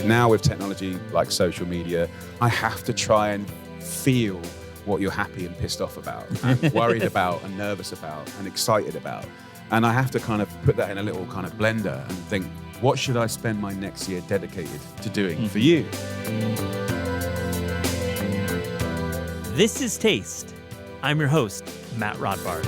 Now with technology like social media, I have to try and feel what you're happy and pissed off about, and worried about, and nervous about, and excited about. And I have to kind of put that in a little kind of blender and think, what should I spend my next year dedicated to doing for you? This is Taste. I'm your host, Matt Rodbard.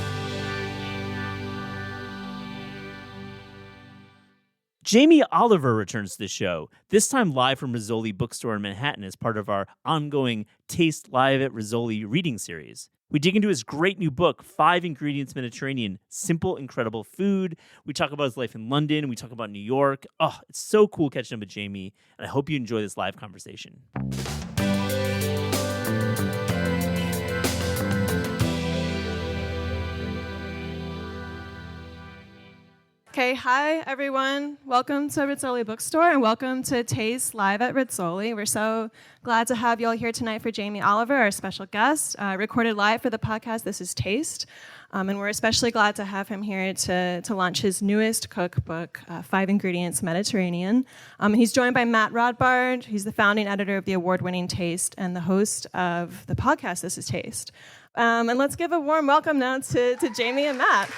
Jamie Oliver returns to the show, this time live from Rizzoli Bookstore in Manhattan as part of our ongoing Taste Live at Rizzoli reading series. We dig into his great new book, 5 Ingredients Mediterranean, Simple, Incredible Food. We talk about his life in London. We talk about New York. Oh, it's so cool catching up with Jamie, and I hope you enjoy this live conversation. Okay, hi everyone. Welcome to Rizzoli Bookstore and welcome to Taste Live at Rizzoli. We're so glad to have you all here tonight for Jamie Oliver, our special guest, recorded live for the podcast This is Taste. And we're especially glad to have him here to launch his newest cookbook, 5 Ingredients Mediterranean. He's joined by Matt Rodbard. He's the founding editor of the award-winning Taste and the host of the podcast This is Taste. And let's give a warm welcome now to Jamie and Matt.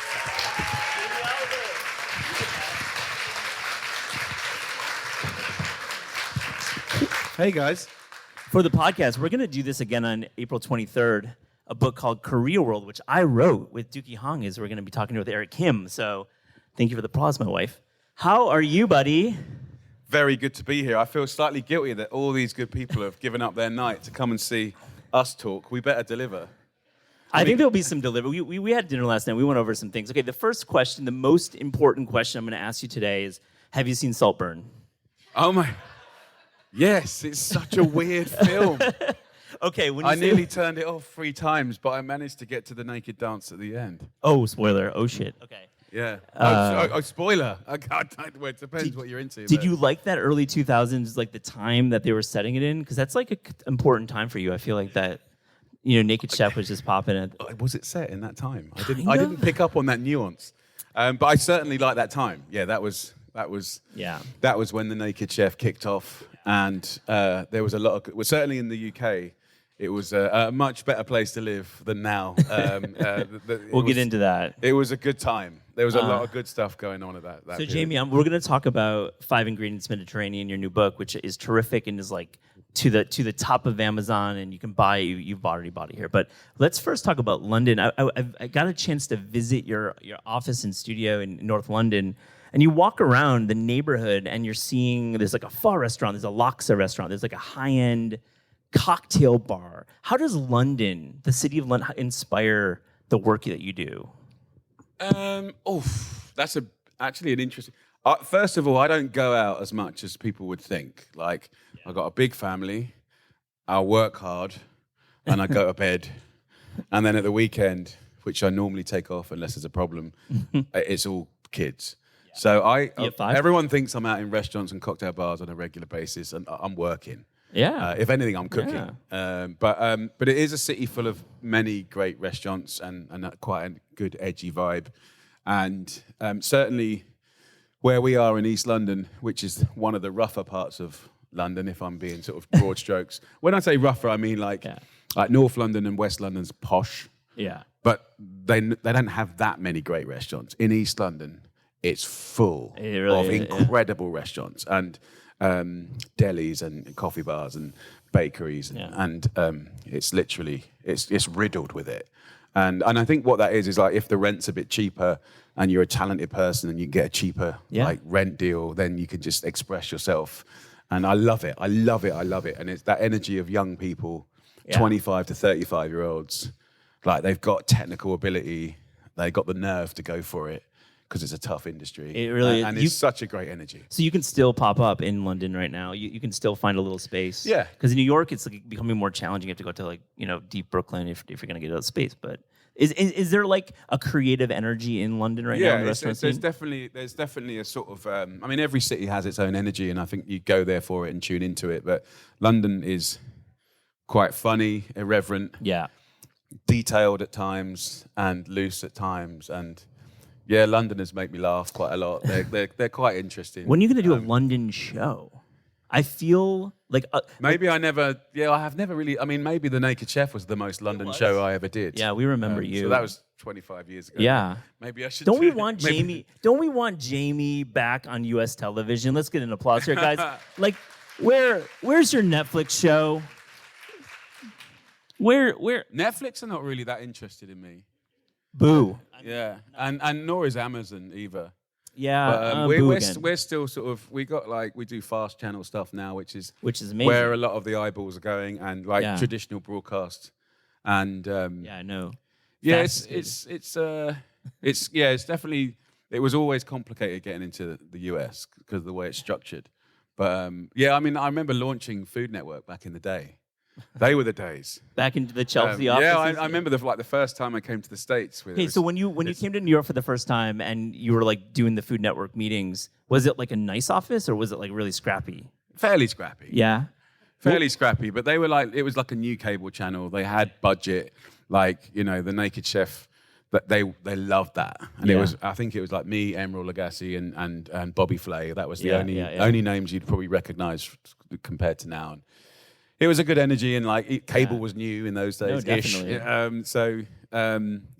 Hey guys. For the podcast, we're going to do this again on April 23rd, a book called Korea World, which I wrote with Dookie Hong, as we're going to be talking with Eric Kim. So thank you for the applause, my wife. How are you, buddy? Very good to be here. I feel slightly guilty that all these good people have given up their night to come and see us talk. We better deliver. I think there'll be some delivery. We had dinner last night. We went over some things. Okay, the first question, the most important question I'm going to ask you today is, have you seen Saltburn? Oh my... Yes, it's such a weird film. Okay, when I nearly turned it off 3 times, but I managed to get to the naked dance at the end. Oh, spoiler. Oh, shit. Okay. Yeah. Spoiler. Well, it depends what you're into. Did you like that early 2000s, like the time that they were setting it in? Because that's like an important time for you. I feel like that, Naked Chef was just popping at. Was it set in that time? I didn't pick up on that nuance. But I certainly like that time. Yeah, that was when the Naked Chef kicked off. And there was a lot of, well, certainly in the UK, it was a much better place to live than now. We'll get into that. It was a good time. There was a lot of good stuff going on at that So, period. Jamie, we're going to talk about 5 Ingredients Mediterranean, your new book, which is terrific and is like to the top of Amazon, and you can buy it. You've already bought it here. But let's first talk about London. I got a chance to visit your office and studio in North London. And you walk around the neighborhood and you're seeing there's like a pho restaurant, there's a laksa restaurant, there's like a high-end cocktail bar. How does London, the city of London, inspire the work that you do? That's actually an interesting... first of all, I don't go out as much as people would think. Like, I've got a big family, I work hard, and I go to bed. And then at the weekend, which I normally take off unless there's a problem, it's all kids. So everyone thinks I'm out in restaurants and cocktail bars on a regular basis, and I'm working. Yeah. If anything, I'm cooking. Yeah. But it is a city full of many great restaurants and quite a good edgy vibe. And certainly where we are in East London, which is one of the rougher parts of London, if I'm being sort of broad strokes. When I say rougher, I mean like North London and West London's posh. Yeah. But they don't have that many great restaurants. In East London, it's full of incredible restaurants and delis and coffee bars and bakeries and it's literally it's riddled with it. And I think what that is like if the rent's a bit cheaper and you're a talented person and you get a cheaper like rent deal, then you can just express yourself. And I love it. And it's that energy of young people, 25 to 35-year-olds, like they've got technical ability, they've got the nerve to go for it. Because it's a tough industry. It really is. And it's such a great energy. So you can still pop up in London right now. You can still find a little space. Yeah. Because in New York, it's like becoming more challenging. You have to go to like, deep Brooklyn if you're going to get out of space. But is there like a creative energy in London right now in the restaurant scene? There's definitely a sort of, every city has its own energy and I think you go there for it and tune into it. But London is quite funny, irreverent, detailed at times and loose at times. And yeah, Londoners make me laugh quite a lot. They're quite interesting. When are you going to do a London show? I feel like Maybe I have never really. I mean, maybe The Naked Chef was the most London show I ever did. Yeah, we remember you. So that was 25 years ago. Yeah. Maybe I should. Don't we want Jamie? Don't we want Jamie back on U.S. television? Let's get an applause here, guys. Like, where's your Netflix show? Where? Netflix are not really that interested in me. Boo. Yeah, and nor is Amazon either. Yeah, But boo again. we're still sort of we do fast channel stuff now, which is amazing. where a lot of the eyeballs are going, and traditional broadcast, and yeah, I know. yeah, it's definitely, it was always complicated getting into the US because of the way it's structured, but yeah, I mean, I remember launching Food Network back in the day. They were the days. Back into the Chelsea offices. Yeah, I remember the first time I came to the States. Okay, so when you came to New York for the first time and you were like doing the Food Network meetings, was it like a nice office or was it like really scrappy? Fairly scrappy. Yeah. Fairly scrappy, but they were like, it was like a new cable channel. They had budget, like, The Naked Chef. But they loved that, and it was, I think it was like me, Emeril Lagasse, and Bobby Flay. That was the only names you'd probably recognize compared to now. And it was a good energy, and like cable was new in those days. No, definitely. So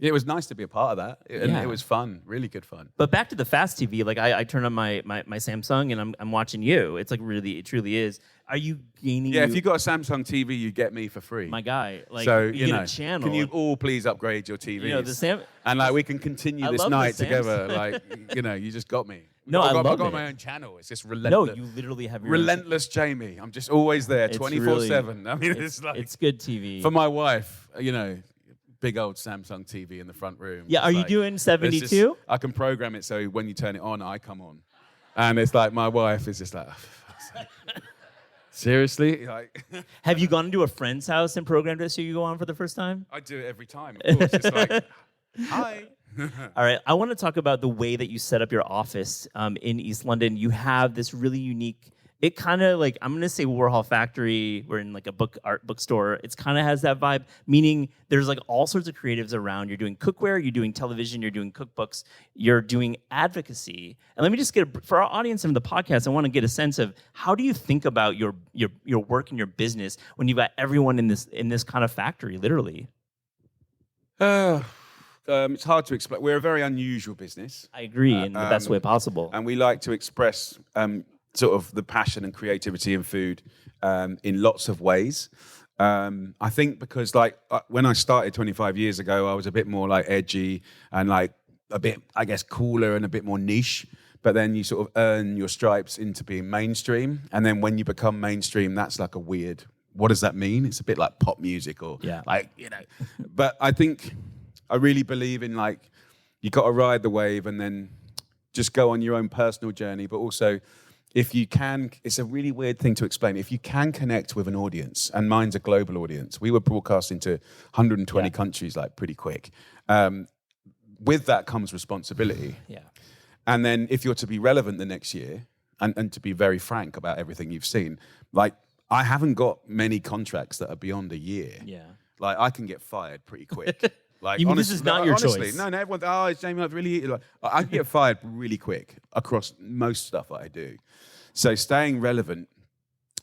it was nice to be a part of that, and it was fun, really good fun. But back to the fast TV, like I turn on my Samsung and I'm watching you. It's like really, it truly is. Are you gaining? Yeah, if you got a Samsung TV, you get me for free. My guy, like, so you get a channel. Can you all please upgrade your TVs? The Sam. And like we can continue this night together. Like you just got me. I got my own channel. It's just relentless. No, you literally have your relentless Jamie. I'm just always there, 24/7. I mean, it's like it's good TV for my wife. Big old Samsung TV in the front room. Yeah, are you doing 72? I can program it so when you turn it on, I come on, and it's like my wife is just like. Seriously? Like, have you gone into a friend's house and programmed it so you go on for the first time? I do it every time. Of course, it's like, hi. All right, I want to talk about the way that you set up your office in East London. You have this really unique. It kind of like, I'm gonna say Warhol Factory. We're in like a art bookstore. It's kind of has that vibe. Meaning, there's like all sorts of creatives around. You're doing cookware, you're doing television, you're doing cookbooks, you're doing advocacy. And let me just for our audience and the podcast, I want to get a sense of how do you think about your work and your business when you've got everyone in this kind of factory, literally. It's hard to explain. We're a very unusual business. I agree in the best way possible. And we like to express sort of the passion and creativity in food in lots of ways. I think because like when I started 25 years ago, I was a bit more like edgy and like a bit, I guess, cooler and a bit more niche. But then you sort of earn your stripes into being mainstream. And then when you become mainstream, that's like a weird, what does that mean? It's a bit like pop music or like, But I think I really believe in like, you got to ride the wave and then just go on your own personal journey, but also if you can, it's a really weird thing to explain. If you can connect with an audience, and mine's a global audience, we were broadcasting to 120 countries like pretty quick. With that comes responsibility. Yeah. And then if you're to be relevant the next year, and to be very frank about everything you've seen, like I haven't got many contracts that are beyond a year. Yeah. Like I can get fired pretty quick. Like, you mean this is not your choice? No, everyone. Oh, it's Jamie. I've really. Like, I can get fired really quick across most stuff that I do. So staying relevant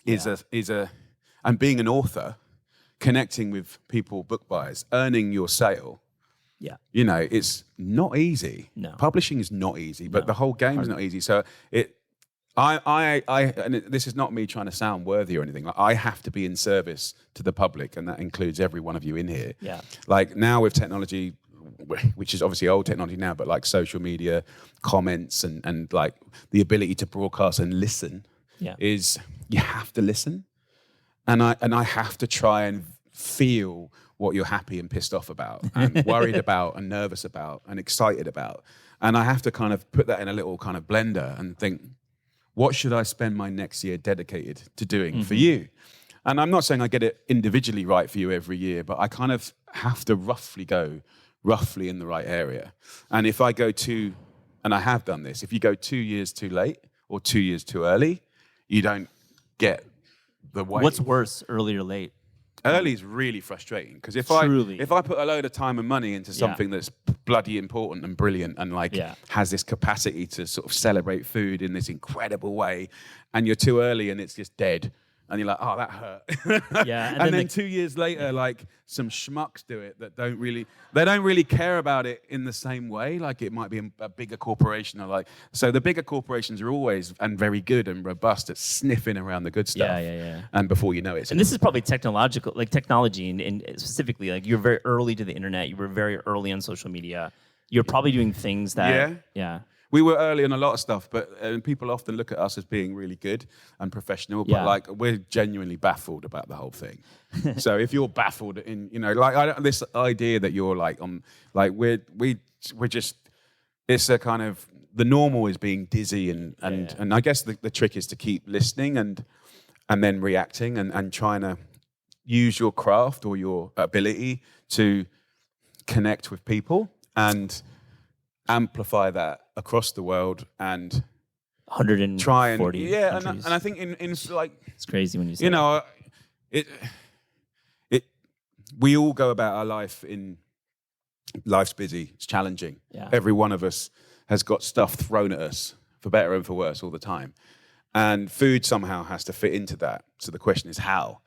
is a, and being an author, connecting with people, book buyers, earning your sale. Yeah. It's not easy. No. Publishing is not easy, but the whole game is not easy. So and this is not me trying to sound worthy or anything. Like, I have to be in service to the public, and that includes every one of you in here. Yeah. Like now with technology, which is obviously old technology now, but like social media, comments, and like the ability to broadcast and listen is you have to listen, and I have to try and feel what you're happy and pissed off about, and worried about, and nervous about, and excited about, and I have to kind of put that in a little kind of blender and think, what should I spend my next year dedicated to doing for you? And I'm not saying I get it individually right for you every year, but I kind of have to roughly in the right area. And if I go and I have done this, if you go 2 years too late or 2 years too early, you don't get the way. What's worse, early or late? Early is really frustrating because if I put a load of time and money into something that's bloody important and brilliant and like has this capacity to sort of celebrate food in this incredible way, and you're too early and it's just dead. And you're like, oh, that hurt. Yeah, and then 2 years later, like some schmucks do it that don't really care about it in the same way. Like it might be a bigger corporation or like, so the bigger corporations are always and very good and robust at sniffing around the good stuff. Yeah. And before you know it, and this is probably technology, and specifically, like you're very early to the internet. You were very early on social media. You're probably doing things that, We were early on a lot of stuff, but people often look at us as being really good and professional, but like we're genuinely baffled about the whole thing. So if you're baffled in, this idea that you're like we're just, it's a kind of, the normal is being dizzy and I guess the trick is to keep listening and then reacting and trying to use your craft or your ability to connect with people and amplify that across the world and 140 try and countries. and I think in like, it's crazy when you say that. We all go about our life life's busy, it's challenging. Every one of us has got stuff thrown at us for better and for worse all the time, and food somehow has to fit into that. So the question is how.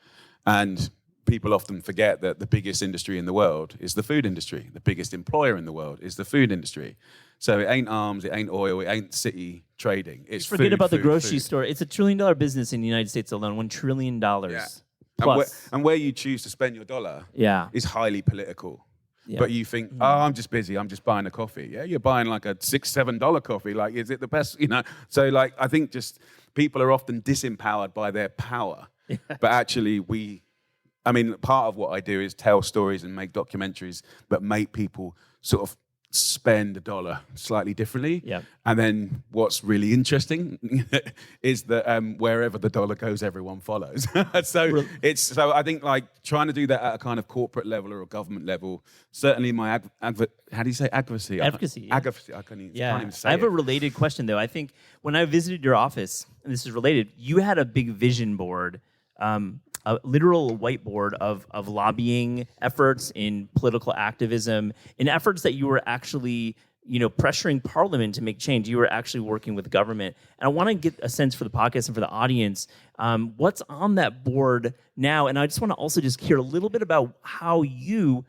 And people often forget that the biggest industry in the world is the food industry. The biggest employer in the world is the food industry. So it ain't arms, it ain't oil, it ain't city trading. It's forget food, about the grocery food. store. It's $1 trillion business in the United States alone. $1 trillion plus. And where you choose to spend your dollar is highly political. Yeah. But you think, I'm just busy, I'm just buying a coffee. Yeah, you're buying like a $6, $7 coffee. Like, is it the best? So like, I think just people are often disempowered by their power. But actually part of what I do is tell stories and make documentaries, but make people sort of spend $1 slightly differently. Yeah. And then what's really interesting is that wherever the dollar goes, everyone follows. So I think like trying to do that at a kind of corporate level or a government level, certainly my how do you say advocacy? Advocacy. Advocacy. I can't even say I have a related question though. I think when I visited your office, and this is related, you had a big vision board. A literal whiteboard of lobbying efforts in political activism, in efforts that you were actually, pressuring Parliament to make change. You were actually working with government. And I want to get a sense for the podcast and for the audience, what's on that board now? And I just want to also just hear a little bit about how you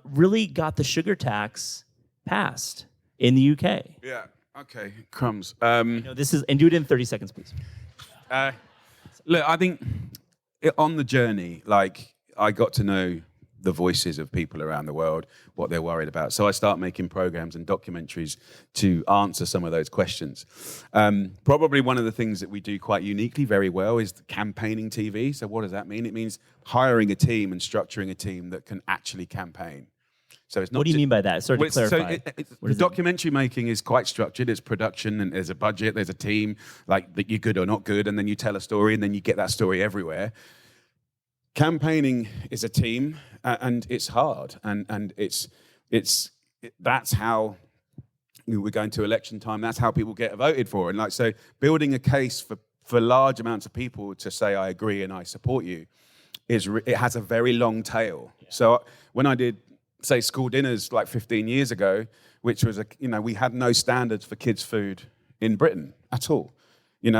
really got the sugar tax passed in the UK. Yeah, okay, crumbs. And do it in 30 seconds, please. Look, I think on the journey, like I got to know the voices of people around the world, what they're worried about. So I start making programs and documentaries to answer some of those questions. Probably one of the things that we do quite uniquely very well is campaigning TV. So what does that mean? It means hiring a team and structuring a team that can actually campaign. So it's not. What do you mean by that? Sorry to clarify. The documentary making is quite structured. It's production, and there's a budget, there's a team, like that you're good or not good, and then you tell a story, and then you get that story everywhere. Campaigning is a team, and it's hard, and that's how we're going to election time. That's how people get voted for, and like so, building a case for large amounts of people to say I agree and I support you it has a very long tail. Yeah. So when I did, say, school dinners like 15 years ago, which was we had no standards for kids' food in Britain at all.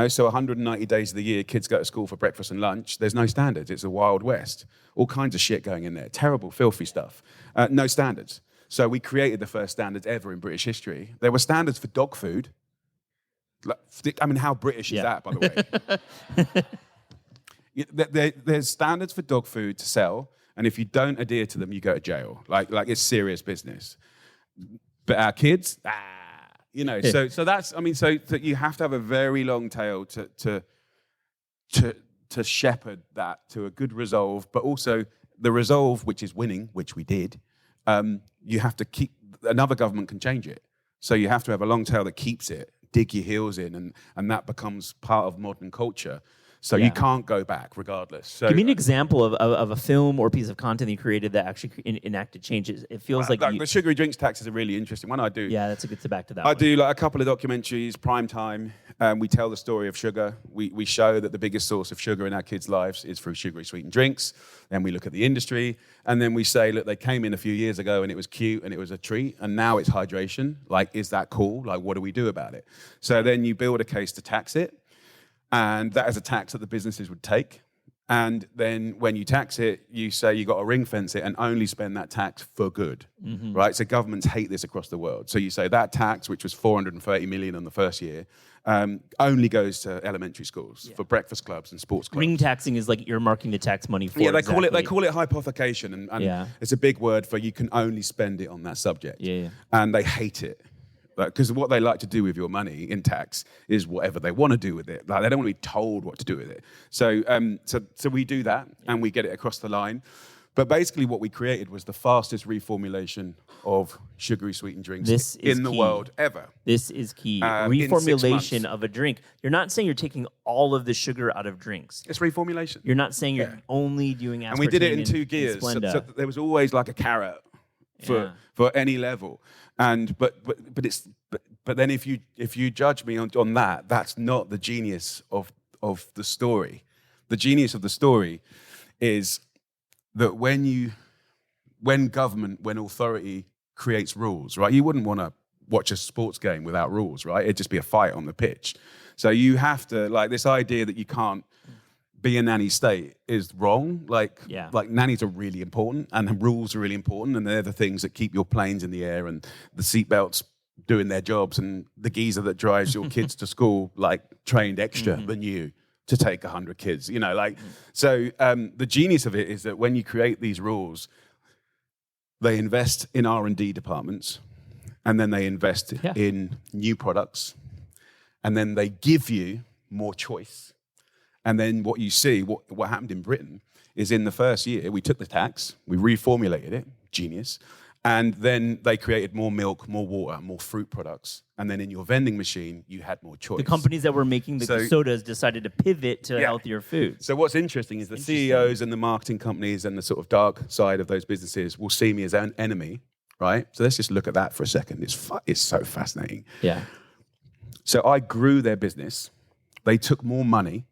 So 190 days of the year, kids go to school for breakfast and lunch. There's no standards. It's a Wild West. All kinds of shit going in there. Terrible, filthy stuff. No standards. So we created the first standards ever in British history. There were standards for dog food. How British is that, by the way? There's standards for dog food to sell, and if you don't adhere to them, you go to jail. Like it's serious business. But our kids, so that's, so you have to have a very long tail to shepherd that to a good resolve, but also the resolve, which is winning, which we did, you have to keep, another government can change it. So you have to have a long tail that keeps it, dig your heels in, and that becomes part of modern culture. So you can't go back regardless. So, give me an example of a film or piece of content that you created that actually enacted changes. It feels like the sugary drinks tax is a really interesting one. I do. Yeah, that's a good to back to that. I do like a couple of documentaries, prime time, We tell the story of sugar. We show that the biggest source of sugar in our kids' lives is through sugary sweetened drinks. Then we look at the industry, and then we say, look, they came in a few years ago and it was cute and it was a treat, and now it's hydration. Like, is that cool? Like, what do we do about it? So then you build a case to tax it, and that is a tax that the businesses would take. And then when you tax it, you say you got to ring fence it and only spend that tax for good, right? So governments hate this across the world. So you say that tax, which was 430 million in the first year, only goes to elementary schools for breakfast clubs and sports clubs. Ring taxing is like earmarking the tax money for. Yeah, they call it hypothecation, and it's a big word for you can only spend it on that subject. Yeah. And they hate it. Because what they like to do with your money in tax is whatever they want to do with it. Like, they don't want to be told what to do with it. So we do that, and we get it across the line. But basically what we created was the fastest reformulation of sugary sweetened drinks in the world ever. This is key. In 6 Reformulation months. of a drink. You're not saying you're taking all of the sugar out of drinks. It's reformulation. You're not saying you're only doing aspartame. And we did it in 2 gears. So there was always like a carrot for any level. And but then if you judge me on that, that's not the genius of the story. The genius of the story is that when authority creates rules, right? You wouldn't want to watch a sports game without rules, right? It'd just be a fight on the pitch. So you have to, like, this idea that you can't be a nanny state is wrong. Like nannies are really important, and rules are really important, and they're the things that keep your planes in the air and the seatbelts doing their jobs, and the geezer that drives your kids to school, like, trained extra than you to take 100 kids, you know, like. So the genius of it is that when you create these rules, they invest in R&D departments, and then they invest in new products, and then they give you more choice. And then what you see, what happened in Britain, is in the first year, we took the tax, we reformulated it, genius, and then they created more milk, more water, more fruit products. And then in your vending machine, you had more choice. The companies that were making the sodas decided to pivot to healthier foods. So what's interesting is the CEOs and the marketing companies and the sort of dark side of those businesses will see me as an enemy, right? So let's just look at that for a second. It's so fascinating. Yeah. So I grew their business. They took more money.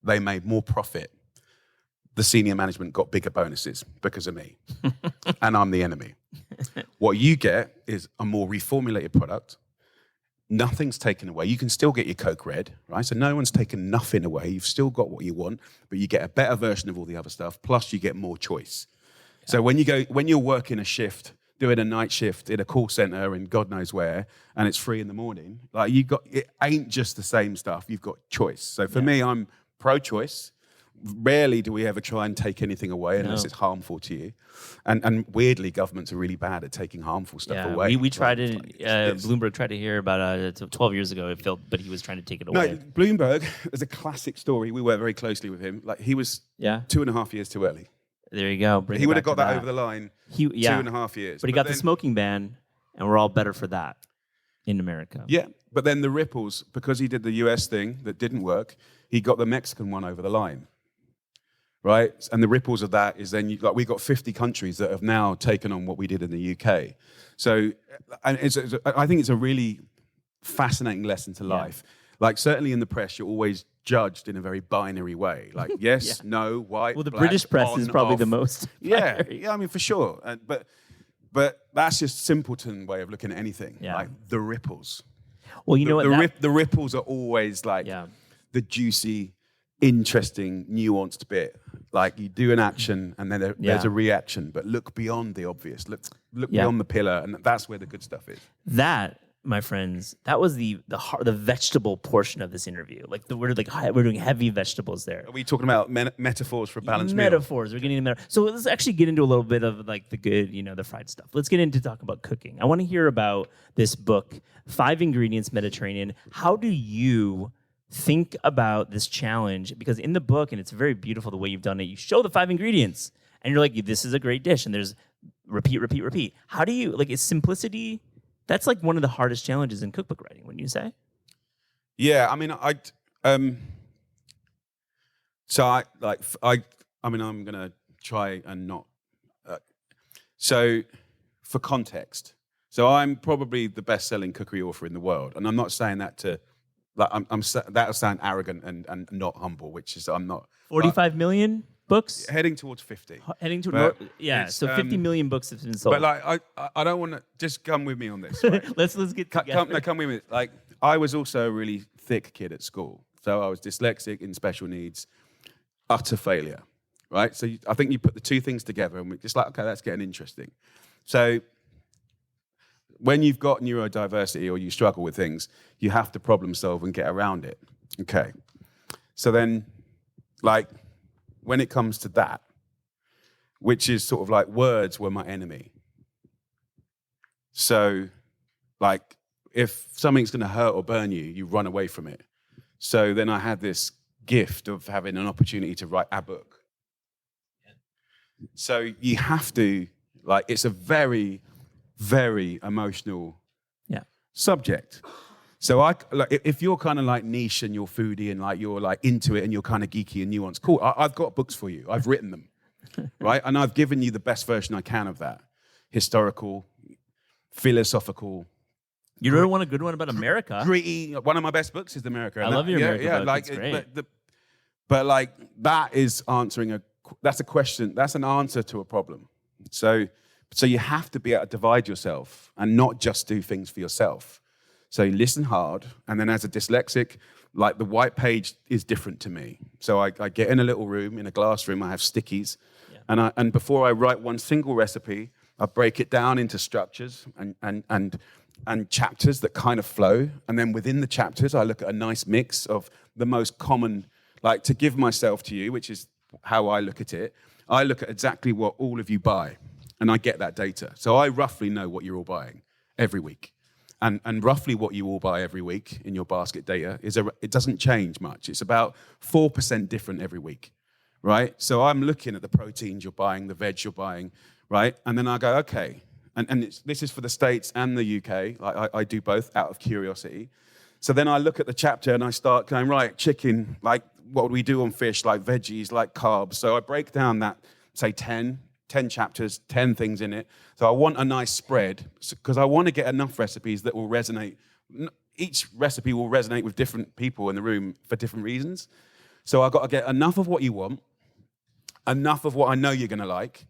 They made more profit. The senior management got bigger bonuses because of me. And I'm the enemy. What you get is a more reformulated product. Nothing's taken away. You can still get your Coke Red, right? So no one's taken nothing away. You've still got what you want, but you get a better version of all the other stuff. Plus you get more choice. Yeah. So when you're working a shift, doing a night shift in a call center in God knows where, and it's 3 a.m, like, it ain't just the same stuff. You've got choice. So for me, I'm pro-choice. Rarely do we ever try and take anything away unless it's harmful to you. And weirdly, governments are really bad at taking harmful stuff away. We tried it. Bloomberg tried to hear about it 12 years ago, it felt, but he was trying to take it away. No, Bloomberg, there's a classic story. We worked very closely with him. Like, he was 2.5 years too early. There you go. He would have got that over the line 2.5 years. But he got the smoking ban, and we're all better for that in America. Yeah, but then the ripples, because he did the US thing that didn't work, he got the Mexican one over the line, right? And the ripples of that is then, we got 50 countries that have now taken on what we did in the UK. So I think it's a really fascinating lesson to life. Like, certainly in the press, you're always judged in a very binary way. Like, yes, no, white, well, the black, British press on, is probably off. the most. Yeah, I mean, for sure. But that's just simpleton way of looking at anything. Yeah. Like, the ripples. Well, you know what? The ripples are always like the juicy, interesting, nuanced bit. Like, you do an action and then there's a reaction, but look beyond the obvious. Look beyond the pillar, and that's where the good stuff is. That, my friends, that was the vegetable portion of this interview. Like, we're doing heavy vegetables there. Are we talking about metaphors for a balanced meal? Metaphors. We're getting into metaphors. So let's actually get into a little bit of, like, the good, the fried stuff. Let's get into talking about cooking. I want to hear about this book, 5 Ingredients Mediterranean. How do you think about this challenge? Because in the book, and it's very beautiful the way you've done it, you show the 5 ingredients, and you're like, this is a great dish, and there's repeat. How do you, like, is simplicity? That's like one of the hardest challenges in cookbook writing, wouldn't you say? Yeah, I mean, I'm gonna try and not. So, for context, I'm probably the best-selling cookery author in the world, and I'm not saying that to like that'll sound arrogant and not humble, which is I'm not. 45 million books? Heading towards 50. Heading to it's, so 50 million books have been sold. But like I don't want to just come with me on this. Right? let's get together. Come with me. Like I was also a really thick kid at school, so I was dyslexic, in special needs, utter failure. Right. So I think you put the two things together, and we're just like, okay, that's getting interesting. So when you've got neurodiversity or you struggle with things, you have to problem solve and get around it. Okay. So then, like, when it comes to that, which is sort of like words were my enemy. So, like, if something's going to hurt or burn you, you run away from it. So then I had this gift of having an opportunity to write a book. So you have to, like, it's a very, very emotional subject. So if you're kind of like niche and you're foodie and like you're like into it and you're kind of geeky and nuanced, cool. I've got books for you. I've written them, right? And I've given you the best version I can of that. Historical, philosophical. You wrote a good one about America. Gritty. One of my best books is America. I love your America book. Like, it's great. But like that is answering that's a question. That's an answer to a problem. So you have to be able to divide yourself and not just do things for yourself. So you listen hard, and then as a dyslexic, like the white page is different to me. So I get in a little room, in a glass room, I have stickies, and before I write one single recipe, I break it down into structures and chapters that kind of flow, and then within the chapters, I look at a nice mix of the most common, like to give myself to you, which is how I look at it. I look at exactly what all of you buy, and I get that data. So I roughly know what you're all buying every week. And roughly what you all buy every week in your basket data it doesn't change much. It's about 4% different every week, right? So I'm looking at the proteins you're buying, the veg you're buying, right? And then I go, okay. And this is for the States and the UK. Like I do both out of curiosity. So then I look at the chapter and I start going, right, chicken, like what would we do on fish, like veggies, like carbs. So I break down that, say 10 chapters, 10 things in it. So I want a nice spread because I want to get enough recipes that will resonate. Each recipe will resonate with different people in the room for different reasons. So I've got to get enough of what you want, enough of what I know you're going to like,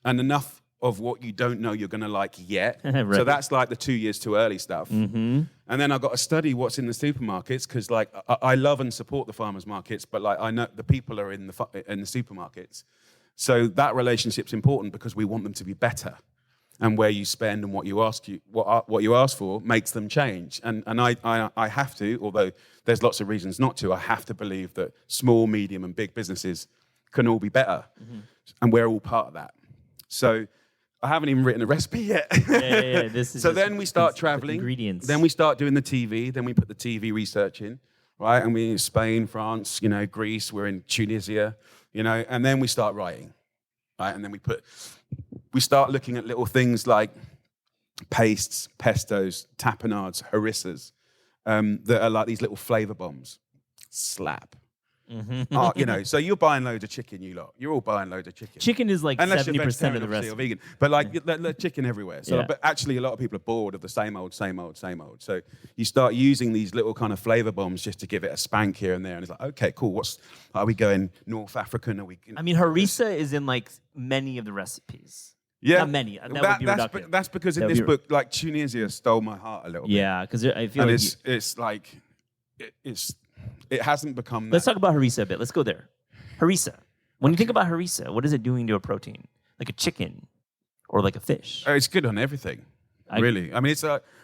and enough of what you don't know you're going to like yet. Right. So that's like the 2 years too early stuff. Mm-hmm. And then I've got to study what's in the supermarkets because like I love and support the farmers markets, but like I know the people are in the supermarkets. So that relationship's important because we want them to be better, and where you spend and what you ask for makes them change. And I have to, although there's lots of reasons not to. I have to believe that small, medium, and big businesses can all be better, and we're all part of that. So I haven't even written a recipe yet. Yeah. This is so then we start traveling. Ingredients. Then we start doing the TV. Then we put the TV research in, right? And we're in Spain, France, Greece. We're in Tunisia. And then we start writing, right? And then we start looking at little things like pastes, pestos, tapenades, harissas, that are like these little flavor bombs. Slap. Mm-hmm. So you're buying loads of chicken, you lot. You're all buying loads of chicken. Chicken is like 70% of the recipe. Or vegan. But like chicken everywhere. So, But actually a lot of people are bored of the same old. So you start using these little kind of flavor bombs just to give it a spank here and there. And it's like, okay, cool. Are we going North African? Harissa is in like many of the recipes. Yeah. Not many. That would be reductive. That's because in this book, like Tunisia stole my heart a little bit. Yeah, because I feel it hasn't become. Let's talk about harissa a bit. Let's go there. Harissa. When you think about harissa, what is it doing to a protein? Like a chicken or like a fish? It's good on everything, really. I mean,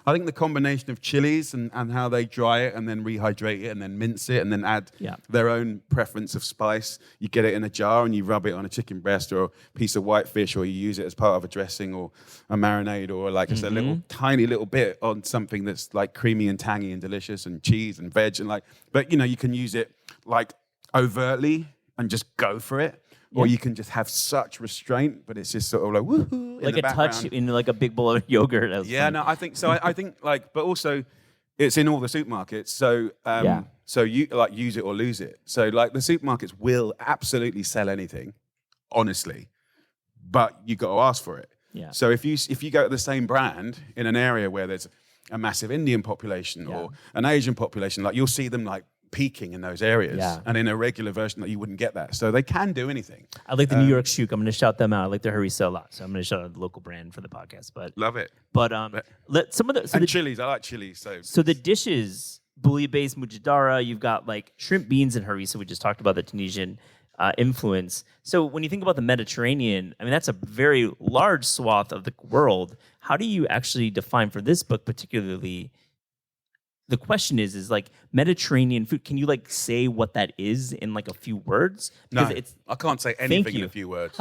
I think the combination of chilies and how they dry it and then rehydrate it and then mince it and then add their own preference of spice. You get it in a jar and you rub it on a chicken breast or a piece of white fish, or you use it as part of a dressing or a marinade, or like just a little tiny little bit on something that's like creamy and tangy and delicious, and cheese and veg and but you can use it like overtly and just go for it. Yeah. Or you can just have such restraint, but it's just sort of like woohoo, like a touch in like a big bowl of yogurt. I think so. I think but also it's in all the supermarkets. So so you like use it or lose it. So like the supermarkets will absolutely sell anything, honestly, but you got to ask for it. Yeah. So if you go to the same brand in an area where there's a massive Indian population or an Asian population, like you'll see them like peaking in those areas. Yeah. And in a regular version, that you wouldn't get that. So they can do anything. I like the New York Shook. I'm going to shout them out. I like their harissa a lot, so I'm going to shout out the local brand for the podcast. But Love it. But some of the and chilies, I like chilies. So the dishes, bouillon-based mujadara, you've got like shrimp, beans, and harissa. We just talked about the Tunisian influence. So when you think about the Mediterranean, I mean, that's a very large swath of the world. How do you actually define for this book particularly? The question is like Mediterranean food. Can you like say what that is in like a few words? No, I can't say anything in a few words.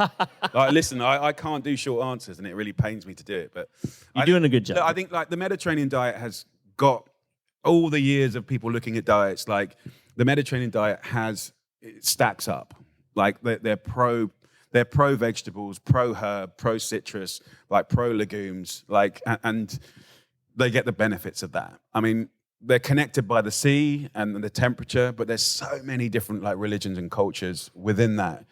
Like, listen, I can't do short answers, and it really pains me to do it. But you're doing a good job. I think like the Mediterranean diet has got all the years of people looking at diets. Like the Mediterranean diet it stacks up. Like they're pro vegetables, pro herb, pro citrus, like pro legumes, like and they get the benefits of that. I mean, they're connected by the sea and the temperature, but there's so many different like religions and cultures within that.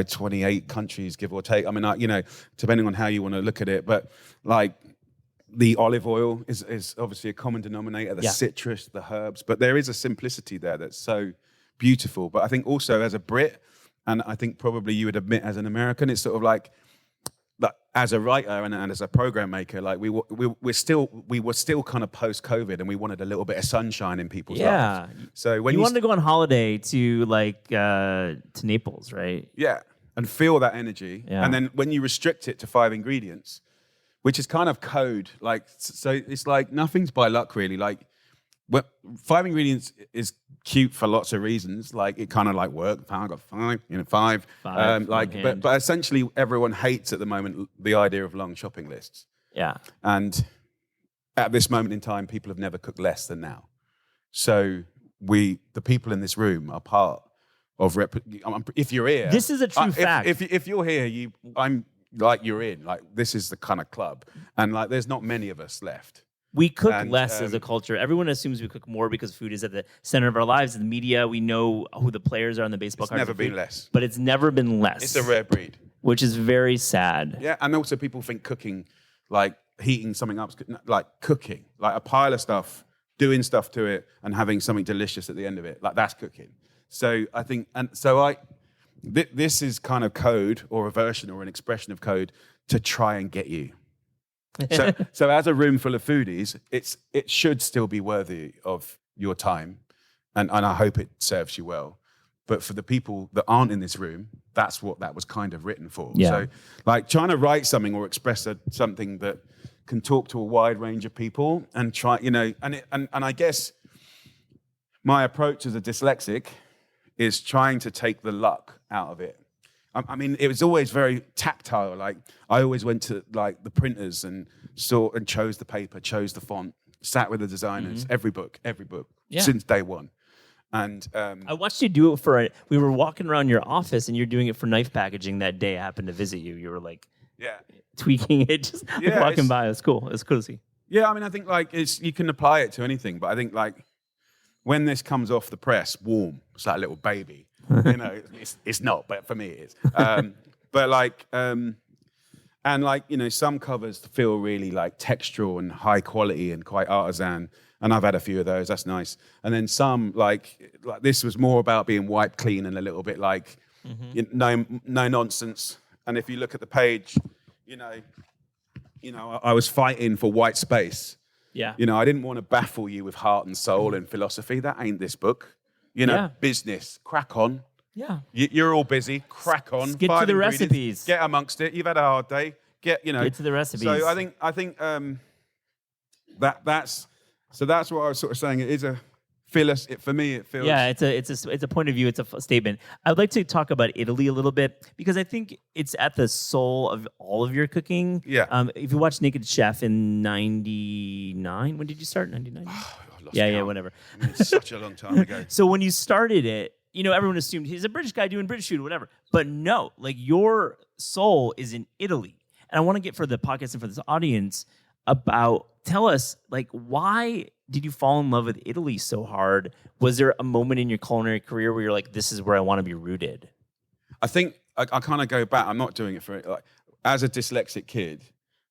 28 countries, give or take. I mean, depending on how you want to look at it, but like the olive oil is obviously a common denominator, the citrus, the herbs, but there is a simplicity there that's so beautiful. But I think also as a Brit, and I think probably you would admit as an American, it's sort of like as a writer and as a program maker, like we were still kind of post-COVID, and we wanted a little bit of sunshine in people's lives. So when you wanted to go on holiday to to Naples, right? Yeah, and feel that energy. Yeah. And then when you restrict it to 5 ingredients, which is kind of code, like so it's like nothing's by luck really. Like 5 ingredients is cute for lots of reasons. Like it kind of like worked. I got 5, 5. But essentially everyone hates at the moment the idea of long shopping lists. Yeah. And at this moment in time, people have never cooked less than now. So the people in this room are part of. If you're here, this is a true fact. If you're here, I'm like you're in. Like this is the kind of club, and like there's not many of us left. We cook less as a culture. Everyone assumes we cook more because food is at the center of our lives. In the media, we know who the players are in the baseball cards. It's never been less. But it's never been less. It's a rare breed. Which is very sad. Yeah, and also people think cooking, like heating something up, like cooking. Like a pile of stuff, doing stuff to it, and having something delicious at the end of it. Like that's cooking. So I think, this is kind of code or a version or an expression of code to try and get you. So as a room full of foodies, it should still be worthy of your time, and I hope it serves you well. But for the people that aren't in this room, that's what that was kind of written for. Yeah. So like trying to write something or express something that can talk to a wide range of people and try, and I guess my approach as a dyslexic is trying to take the luck out of it. I mean, it was always very tactile. Like I always went to like the printers and saw and chose the paper, chose the font, sat with the designers, every book, since day one. And I watched you do it we were walking around your office and you're doing it for Knife Packaging that day. I happened to visit you. You were like tweaking it, just walking by. It's cool. It's cool to see. Yeah, I mean, I think like you can apply it to anything, but I think like when this comes off the press, warm, it's like a little baby. It's not, but for me it is. But like, and like, some covers feel really like textural and high quality and quite artisan. And I've had a few of those. That's nice. And then some like this was more about being wiped clean and a little bit like no nonsense. And if you look at the page, I was fighting for white space. Yeah. I didn't want to baffle you with heart and soul and philosophy. That ain't this book. Business, crack on. Yeah. You're all busy. Crack on. Get to the recipes. Get amongst it. You've had a hard day. Get to the recipes. So I think that's what I was sort of saying. It is for me it feels. Yeah, it's a point of view. It's a statement. I'd like to talk about Italy a little bit because I think it's at the soul of all of your cooking. Yeah. If you watched Naked Chef in '99, when did you start? '99. Yeah, whatever. I mean, it's such a long time ago. So when you started it, everyone assumed he's a British guy doing British food, whatever. But no, like your soul is in Italy. And I want to get for the podcast and for this audience tell us, like, why did you fall in love with Italy so hard? Was there a moment in your culinary career where you're like, this is where I want to be rooted? I think I kind of go back. I'm not doing it for it. Like, as a dyslexic kid,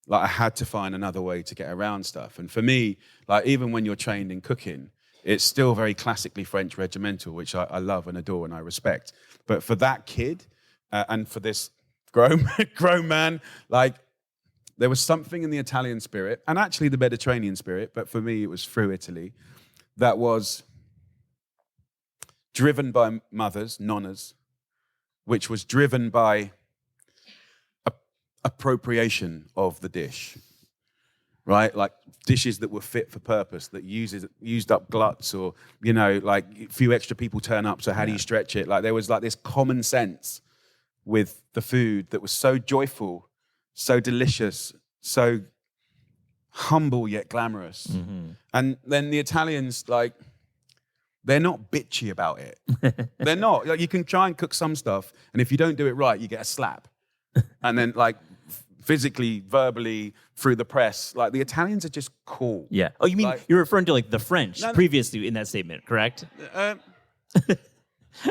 like I had to find another way to get around stuff. And for me, like even when you're trained in cooking, it's still very classically French regimental, which I love and adore and I respect. But for that kid and for this grown man, like there was something in the Italian spirit and actually the Mediterranean spirit, but for me it was through Italy, that was driven by mothers, nonnas, which was driven by appropriation of the dish, right? Like dishes that were fit for purpose, that used up gluts, or like a few extra people turn up, so how do you stretch it? Like there was like this common sense with the food that was so joyful, so delicious, so humble yet glamorous. Mm-hmm. And then the Italians, like, they're not bitchy about it. They're not. Like, you can try and cook some stuff, and if you don't do it right, you get a slap. And then, like, physically, verbally, through the press, like, the Italians are just cool. Yeah. Oh, you mean like, you're referring to, like, the French previously in that statement, correct?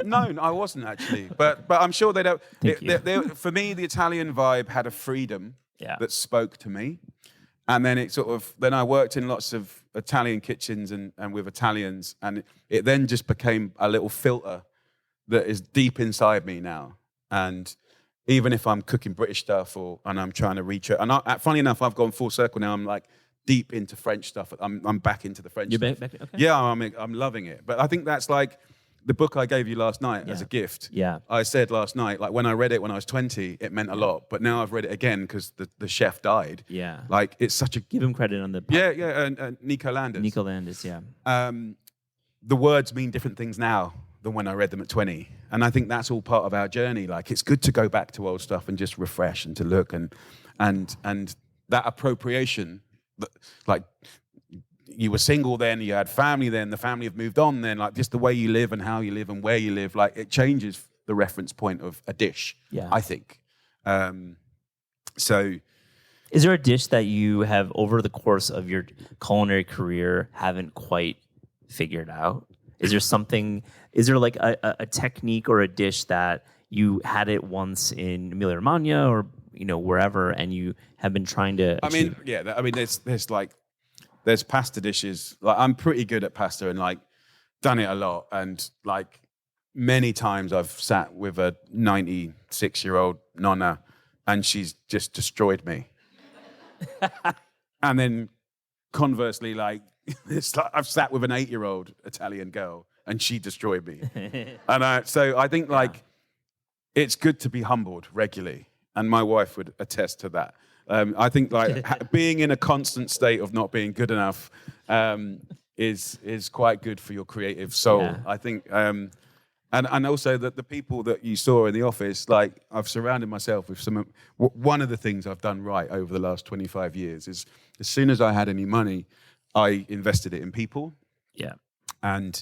No, I wasn't actually. But I'm sure they don't. For me, the Italian vibe had a freedom that spoke to me. And then then I worked in lots of Italian kitchens and with Italians, and it then just became a little filter that is deep inside me now. And even if I'm cooking British stuff and I'm trying to reach it, and funny enough, I've gone full circle now. I'm like deep into French stuff. I'm back into the French stuff. Back? Okay. Yeah, I'm loving it. But I think that's like the book I gave you last night as a gift. Yeah. I said last night, like when I read it when I was 20, it meant a lot. But now I've read it again because the chef died. Yeah. Like it's such a... Give him credit on the... and Nico Landers. Nico Landers, yeah. The words mean different things now than when I read them at 20. And I think that's all part of our journey. Like it's good to go back to old stuff and just refresh and to look and that appropriation, like... You were single then, you had family then, the family have moved on then, like just the way you live and how you live and where you live, like it changes the reference point of a dish, I think. So... Is there a dish that you have, over the course of your culinary career, haven't quite figured out? Is there like a technique or a dish that you had it once in Emilia-Romagna or, wherever, and you have been trying to achieve? There's pasta dishes. Like I'm pretty good at pasta and like done it a lot. And like many times I've sat with a 96-year-old nonna and she's just destroyed me. And then conversely, like it's like I've sat with an 8-year-old Italian girl and she destroyed me. And so I think like it's good to be humbled regularly. And my wife would attest to that. I think like being in a constant state of not being good enough is quite good for your creative soul. Yeah. I think, and also that the people that you saw in the office, like I've surrounded myself with one of the things I've done right over the last 25 years is as soon as I had any money, I invested it in people. Yeah. And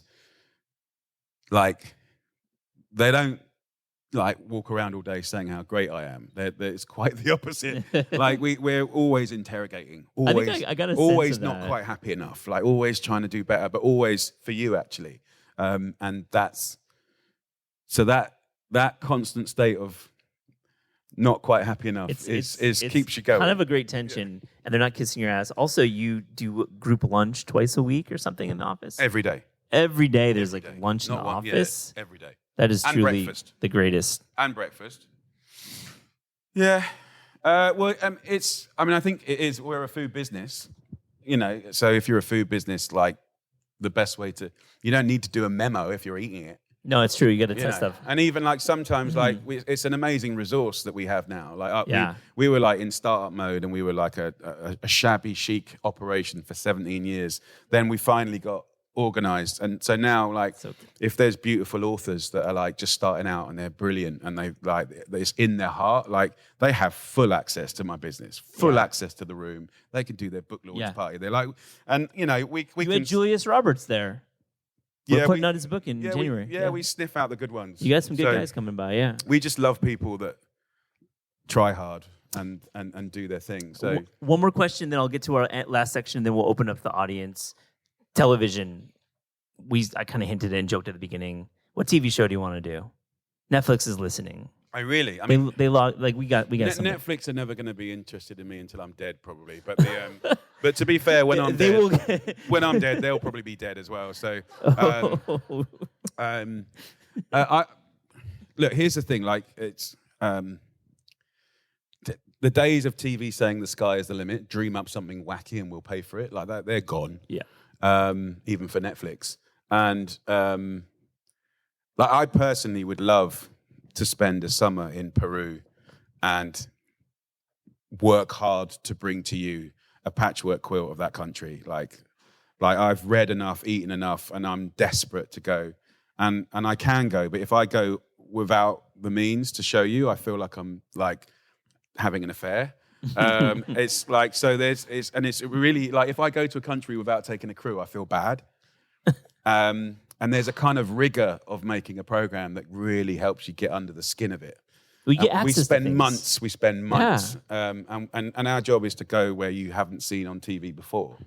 like they don't like walk around all day saying how great I am. It's quite the opposite. Like we're always interrogating, always, I think I got a always sense of not that. quite happy enough. Like always trying to do better, but always for you actually. And that's so that constant state of not quite happy enough is keeps you going. Kind of a great tension, and they're not kissing your ass. Also, you do group lunch twice a week or something in the office. Every day. Every day there's like lunch in the office. Yeah, every day. That is and truly breakfast. The greatest. And breakfast. Yeah. I think it is. We're a food business, so if you're a food business, like the best way you don't need to do a memo if you're eating it. No, it's true. You got to test stuff. And even like sometimes like it's an amazing resource that we have now. Like we were like in startup mode and we were like a shabby chic operation for 17 years. Then we finally got organized, and so now like if there's beautiful authors that are like just starting out and they're brilliant and they like it's in their heart, like they have full access to my business, full access to the room. They can do their book launch party. They're like, and we you can had Julius Roberts there. We're putting out his book in January. We sniff out the good ones. You got some good guys coming by. Yeah, we just love people that try hard and do their thing. So one more question, then I'll get to our last section, then we'll open up the audience. Television, I kind of hinted it and joked at the beginning. What TV show do you want to do? Netflix is listening. I mean, They log like we got something. Netflix are never going to be interested in me until I'm dead, probably. But but to be fair, when I'm They dead, will- when I'm dead, they'll probably be dead as well. So, look, here's the thing. Like, it's the days of TV saying the sky is the limit. Dream up something wacky and we'll pay for it. Like that, they're gone. Yeah. Even for Netflix. And like, I personally would love to spend a summer in Peru and work hard to bring to you a patchwork quilt of that country. Like I've read enough, eaten enough, and I'm desperate to go. And I can go, but if I go without the means to show you, I feel like I'm like having an affair. It's like, so it's really like, if I go to a country without taking a crew, I feel bad. And there's a kind of rigor of making a program that really helps you get under the skin of it. We get access to spend things. months. We spend months. And our job is to go where you haven't seen on TV before.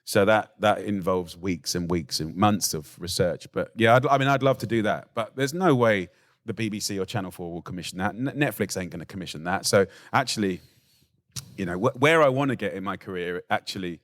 So that involves weeks and weeks and months of research. But yeah, I'd love to do that. But there's no way the BBC or Channel 4 will commission that. Netflix ain't going to commission that. So actually, you know, where I want to get in my career, actually,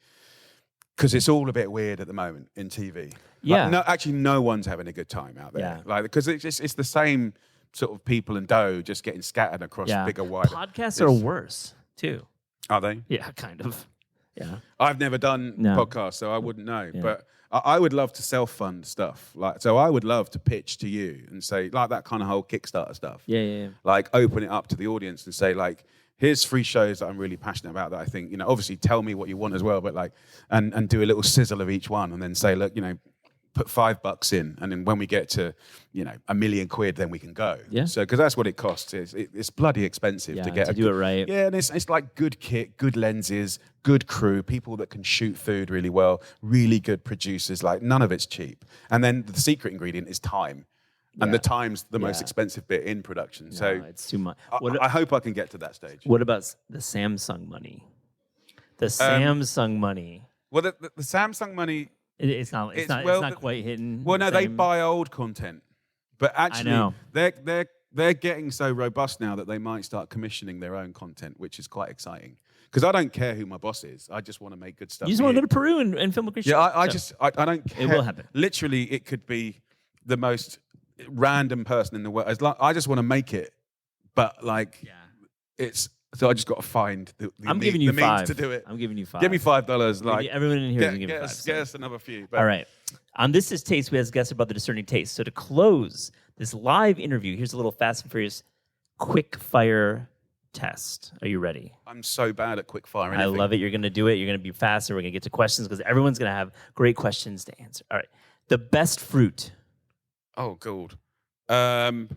because it's all a bit weird at the moment in TV. Yeah. Like, no one's having a good time out there. Yeah. Like, because it's the same sort of people and dough just getting scattered across bigger, wider. Podcasts are worse too. Are they? Yeah, kind of. Yeah. I've never done podcasts, so I wouldn't know. Yeah. But I would love to self-fund stuff. So I would love to pitch to you and say, like, that kind of whole Kickstarter stuff. Yeah. Like, open it up to the audience and say, like, here's 3 shows that I'm really passionate about that I think, you know, obviously tell me what you want as well, but like, and do a little sizzle of each one and then say, look, you know, put $5 in, and then when we get to, you know, £1 million, then we can go. Yeah. So, because that's what it costs. It's bloody expensive to get to do it right. Yeah, and it's like good kit, good lenses, good crew, people that can shoot food really well, really good producers. Like, none of it's cheap. And then the secret ingredient is time. And the time's the most expensive bit in production. No, so it's too much. I hope I can get to that stage. What about the Samsung money? The Samsung money. Well, the Samsung money. It's not quite hitting. Well, no, they buy old content, but actually, they're getting so robust now that they might start commissioning their own content, which is quite exciting. Because I don't care who my boss is, I just want to make good stuff. You just want to go to Peru and film a great show. I don't care. It will happen. Literally, it could be the most random person in the world. I just want to make it, but like, it's. So I just got to find the means to do it. I'm giving you $5. Give me $5. Like, everyone in here is going to give me $5. Get us another few. All right. On This Is Taste, we have guests about the discerning taste. So to close this live interview, here's a little Fast and Furious quick fire test. Are you ready? I'm so bad at quick fire. I love it. You're going to do it. You're going to be fast, and we're going to get to questions because everyone's going to have great questions to answer. All right. The best fruit. Oh, God. Passion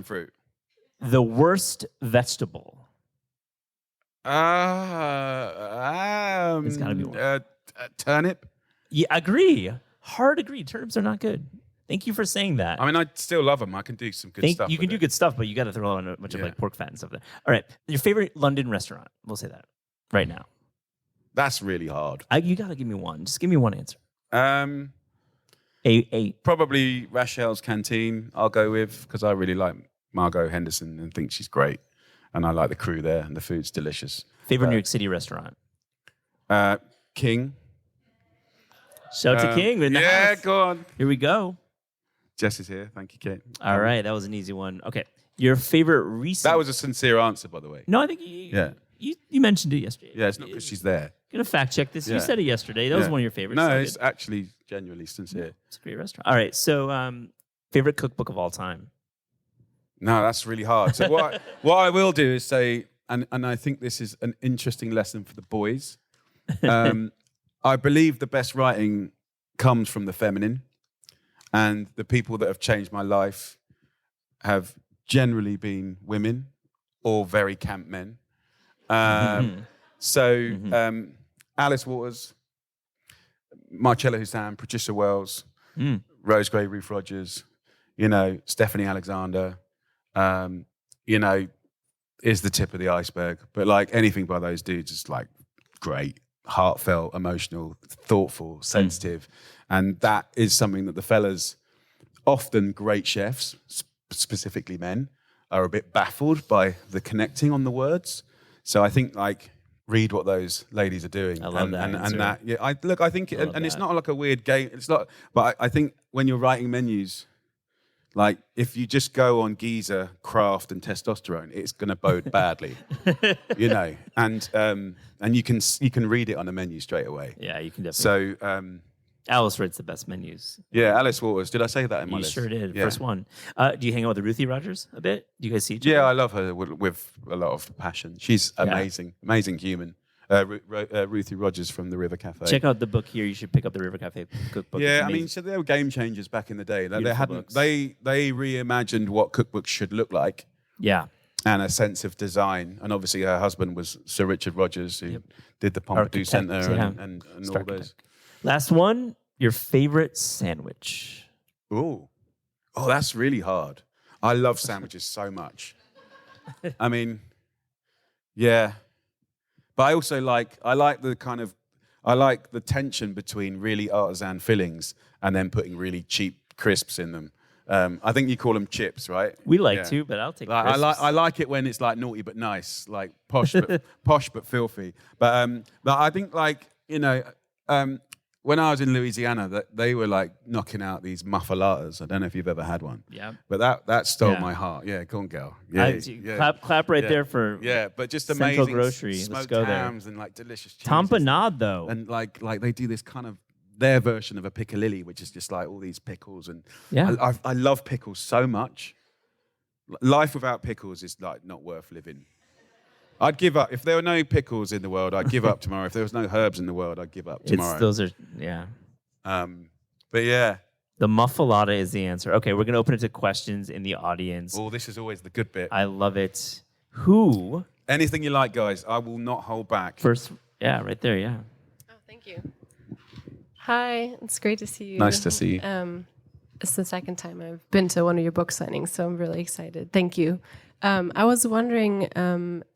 fruit. The worst vegetable. It's got to be one. Turnip. Yeah, agree. Hard agree. Turnips are not good. Thank you for saying that. I mean, I still love them. I can do some good stuff. You can do good stuff, but you got to throw on a bunch of like pork fat and stuff there. All right. Your favorite London restaurant. We'll say that right now. That's really hard. You got to give me one. Just give me one answer. Probably Rachel's Canteen, I'll go with, because I really like Margot Henderson and think she's great. And I like the crew there, and the food's delicious. Favorite New York City restaurant? King. Shout to King. In the house. Go on. Here we go. Jess is here. Thank you, Kate. All right. That was an easy one. Okay. Your favorite recent... That was a sincere answer, by the way. No, I think you mentioned it yesterday. Yeah, it's not because she's there. Gonna fact check this. Yeah. You said it yesterday. That was one of your favorites. No, so it's actually genuinely sincere. It's a great restaurant. All right. So, favorite cookbook of all time? No, that's really hard. So what I will do is say, and I think this is an interesting lesson for the boys. I believe the best writing comes from the feminine, and the people that have changed my life have generally been women or very camp men. Alice Waters, Marcella Hussain, Patricia Wells, Rose Gray, Ruth Rogers, Stephanie Alexander, is the tip of the iceberg. But like anything by those dudes is like great, heartfelt, emotional, thoughtful, sensitive. And that is something that the fellas, often great chefs, specifically men, are a bit baffled by the connecting on the words. So I think like read what those ladies are doing. I love that answer. And that, yeah, I think, and it's not like a weird game. It's not, but I think when you're writing menus, like if you just go on Giza, Kraft, and testosterone, it's going to bode badly, you know. And you can read it on a menu straight away. Yeah, you can definitely. So Alice writes the best menus. yeah, Alice Waters. Did I say that in my You list? sure did. Yeah. First one. Do you hang out with Ruthie Rogers a bit? Do you guys see each other? Yeah, I love her with a lot of passion. She's amazing, amazing human. Ruthie Rogers from the River Cafe. Check out the book here. You should pick up the River Cafe cookbook. Yeah, I mean, so they were game changers back in the day. Like, they reimagined what cookbooks should look like. Yeah. And a sense of design. And obviously her husband was Sir Richard Rogers, who did the Pompidou Centre and all those. Last one, your favorite sandwich. Oh, that's really hard. I love sandwiches so much. I mean, yeah. But I also like the tension between really artisan fillings and then putting really cheap crisps in them. I think you call them chips, right? We like to, but I'll take crisps. I like it when it's like naughty but nice, like posh but filthy. But I think like, you know, when I was in Louisiana, that they were like knocking out these muffalatas. I don't know if you've ever had one. Yeah. But that stole my heart. Yeah, go on, girl. Yeah, clap right there for but just Central amazing Grocery. smoked Let's go there. hams and like delicious cheeses. Tampanade, though. And like they do this kind of their version of a piccalilli, which is just like all these pickles. And I love pickles so much. Life without pickles is like not worth living. I'd give up. If there were no pickles in the world, I'd give up tomorrow. If there was no herbs in the world, I'd give up tomorrow. But yeah. The muffalata is the answer. Okay, we're going to open it to questions in the audience. Oh, this is always the good bit. I love it. Who? Anything you like, guys. I will not hold back. First, yeah, right there, yeah. Oh, thank you. Hi, it's great to see you. Nice to see you. It's the second time I've been to one of your book signings, so I'm really excited. Thank you. I was wondering,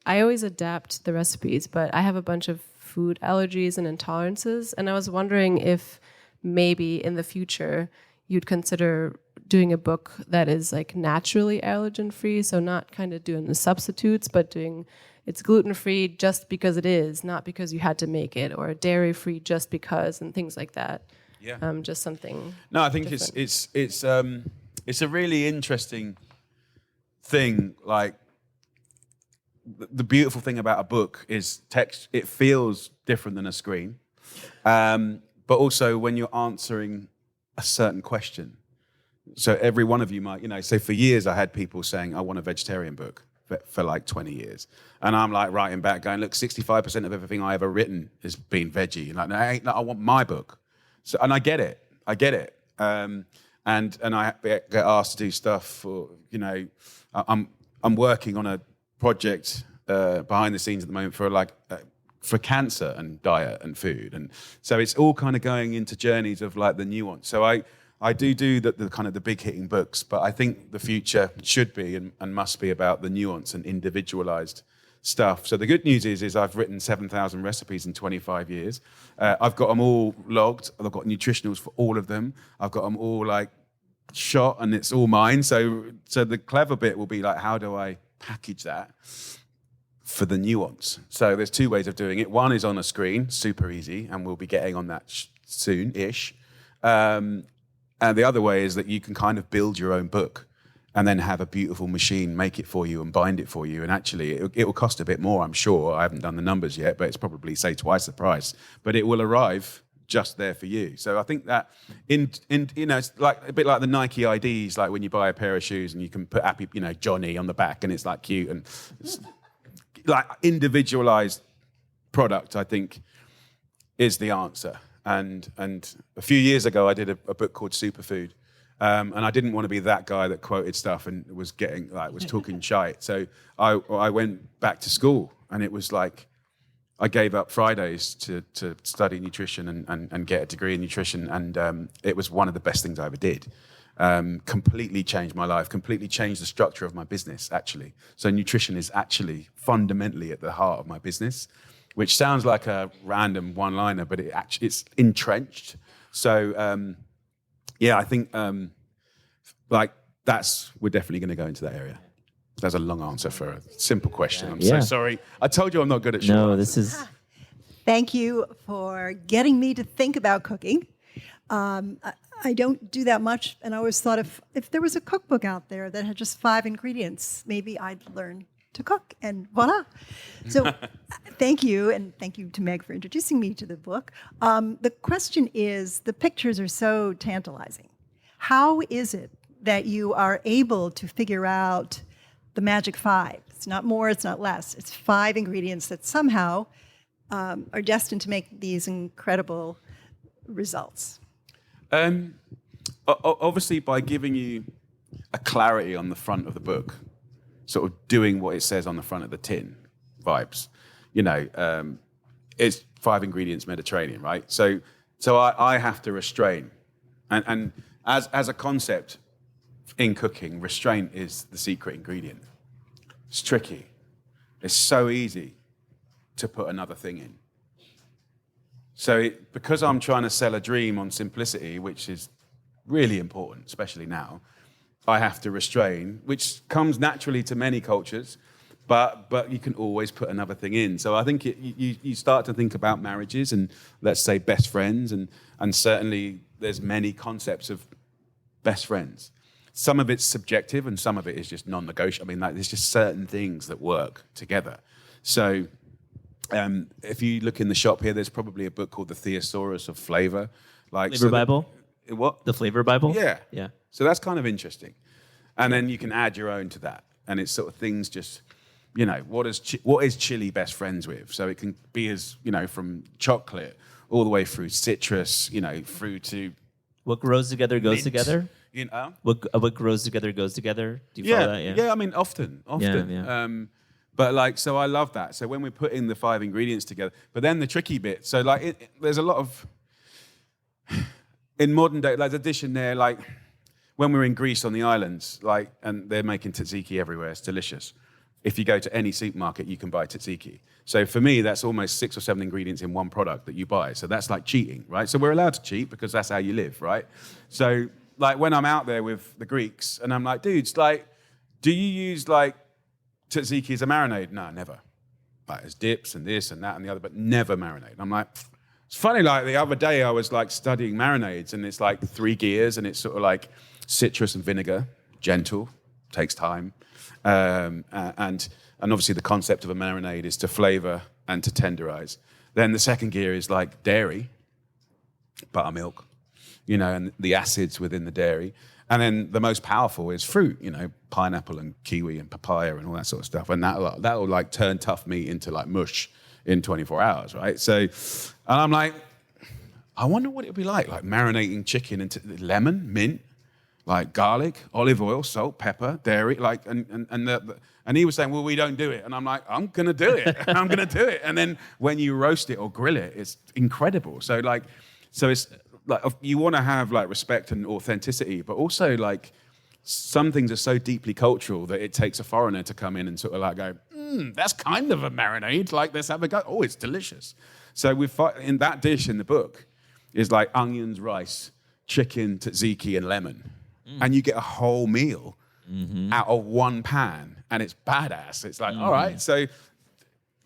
I always adapt the recipes, but I have a bunch of food allergies and intolerances, and I was wondering if maybe in the future you'd consider doing a book that is like naturally allergen-free, so not kind of doing the substitutes, but doing it's gluten-free just because it is, not because you had to make it, or dairy-free just because, and things like that. Yeah. Just something. No, I think different. it's a really interesting thing. Like the beautiful thing about a book is text. It feels different than a screen, but also when you're answering a certain question. So every one of you might, so for years I had people saying, I want a vegetarian book for like 20 years. And I'm like writing back going, look, 65% of everything I ever written has been veggie. And like, I want my book. So, and I get it. And I get asked to do stuff for, I'm working on a project behind the scenes at the moment for cancer and diet and food. And so it's all kind of going into journeys of like the nuance. So I do the kind of the big hitting books, but I think the future should be and must be about the nuance and individualized stuff. So the good news is I've written 7,000 recipes in 25 years. I've got them all logged. I've got nutritionals for all of them. I've got them all like shot and it's all mine. So the clever bit will be like, how do I package that for the nuance? So there's two ways of doing it. One is on a screen, super easy, and we'll be getting on that soon-ish. And the other way is that you can kind of build your own book and then have a beautiful machine make it for you and bind it for you. And actually, it will cost a bit more, I'm sure. I haven't done the numbers yet, but it's probably, say, twice the price. But it will arrive just there for you. So I think that, it's like a bit like the Nike IDs, like when you buy a pair of shoes and you can put happy, Johnny on the back and it's like cute. And it's like individualized product, I think, is the answer. And a few years ago, I did a book called Superfood. And I didn't want to be that guy that quoted stuff and was talking shite. So I went back to school, and it was like I gave up Fridays to study nutrition and get a degree in nutrition. And it was one of the best things I ever did. Completely changed my life, completely changed the structure of my business, actually. So nutrition is fundamentally at the heart of my business, which sounds like a random one-liner, but it's entrenched. So, I think we're definitely going to go into that area. That's a long answer for a simple question. I'm Yeah. so sorry. I told you I'm not good at short No, answers. this is Thank you for getting me to think about cooking. I don't do that much, and I always thought if there was a cookbook out there that had just 5 ingredients, maybe I'd learn to cook, and voila. So thank you, and thank you to Meg for introducing me to the book. The question is, the pictures are so tantalizing. How is it that you are able to figure out the magic 5? It's not more, it's not less. It's 5 ingredients that somehow are destined to make these incredible results. Obviously, by giving you a clarity on the front of the book, sort of doing what it says on the front of the tin, vibes. It's 5 ingredients Mediterranean, right? So I have to restrain, and as a concept in cooking, restraint is the secret ingredient. It's tricky. It's so easy to put another thing in. So because I'm trying to sell a dream on simplicity, which is really important, especially now, I have to restrain, which comes naturally to many cultures, but you can always put another thing in. So I think you start to think about marriages and, let's say, best friends, and certainly there's many concepts of best friends. Some of it's subjective and some of it is just non-negotiable. I mean, there's just certain things that work together. So if you look in the shop here, there's probably a book called The Thesaurus of Flavor. Flavor Bible? What? The Flavor Bible? Yeah. Yeah. So that's kind of interesting. And then you can add your own to that. And it's sort of things just, what is chili best friends with? So it can be as, from chocolate all the way through citrus, through to... What grows together goes mint, together? What grows together goes together? Do you follow that? Yeah, I mean, often. Yeah. But so I love that. So when we're putting the 5 ingredients together, but then the tricky bit, so there's a lot of, in modern day, the dish in there, when we're in Greece on the islands, and they're making tzatziki everywhere, it's delicious. If you go to any supermarket, you can buy tzatziki. So for me, that's almost 6 or 7 ingredients in one product that you buy. So that's like cheating, right? So we're allowed to cheat because that's how you live, right? So when I'm out there with the Greeks and I'm like, dudes, do you use tzatziki as a marinade? No, never. There's dips and this and that and the other, but never marinade. I'm like, it's funny, the other day I was studying marinades and it's 3 gears and it's sort of citrus and vinegar, gentle, takes time. And obviously the concept of a marinade is to flavor and to tenderize. Then the second gear is dairy, buttermilk, and the acids within the dairy. And then the most powerful is fruit, pineapple and kiwi and papaya and all that sort of stuff. And that'll turn tough meat into mush in 24 hours, right? So, and I'm like, I wonder what it'd be like marinating chicken into lemon, mint, garlic, olive oil, salt, pepper, dairy, and he was saying, well, we don't do it. And I'm like, I'm going to do it. I'm going to do it. And then when you roast it or grill it, it's incredible. So it's you want to have respect and authenticity, but also some things are so deeply cultural that it takes a foreigner to come in and sort of go, that's kind of a marinade. Let's have a go. Oh, it's delicious. So in that dish in the book is onions, rice, chicken, tzatziki, and lemon. And you get a whole meal out of one pan, and it's badass. It's all right. So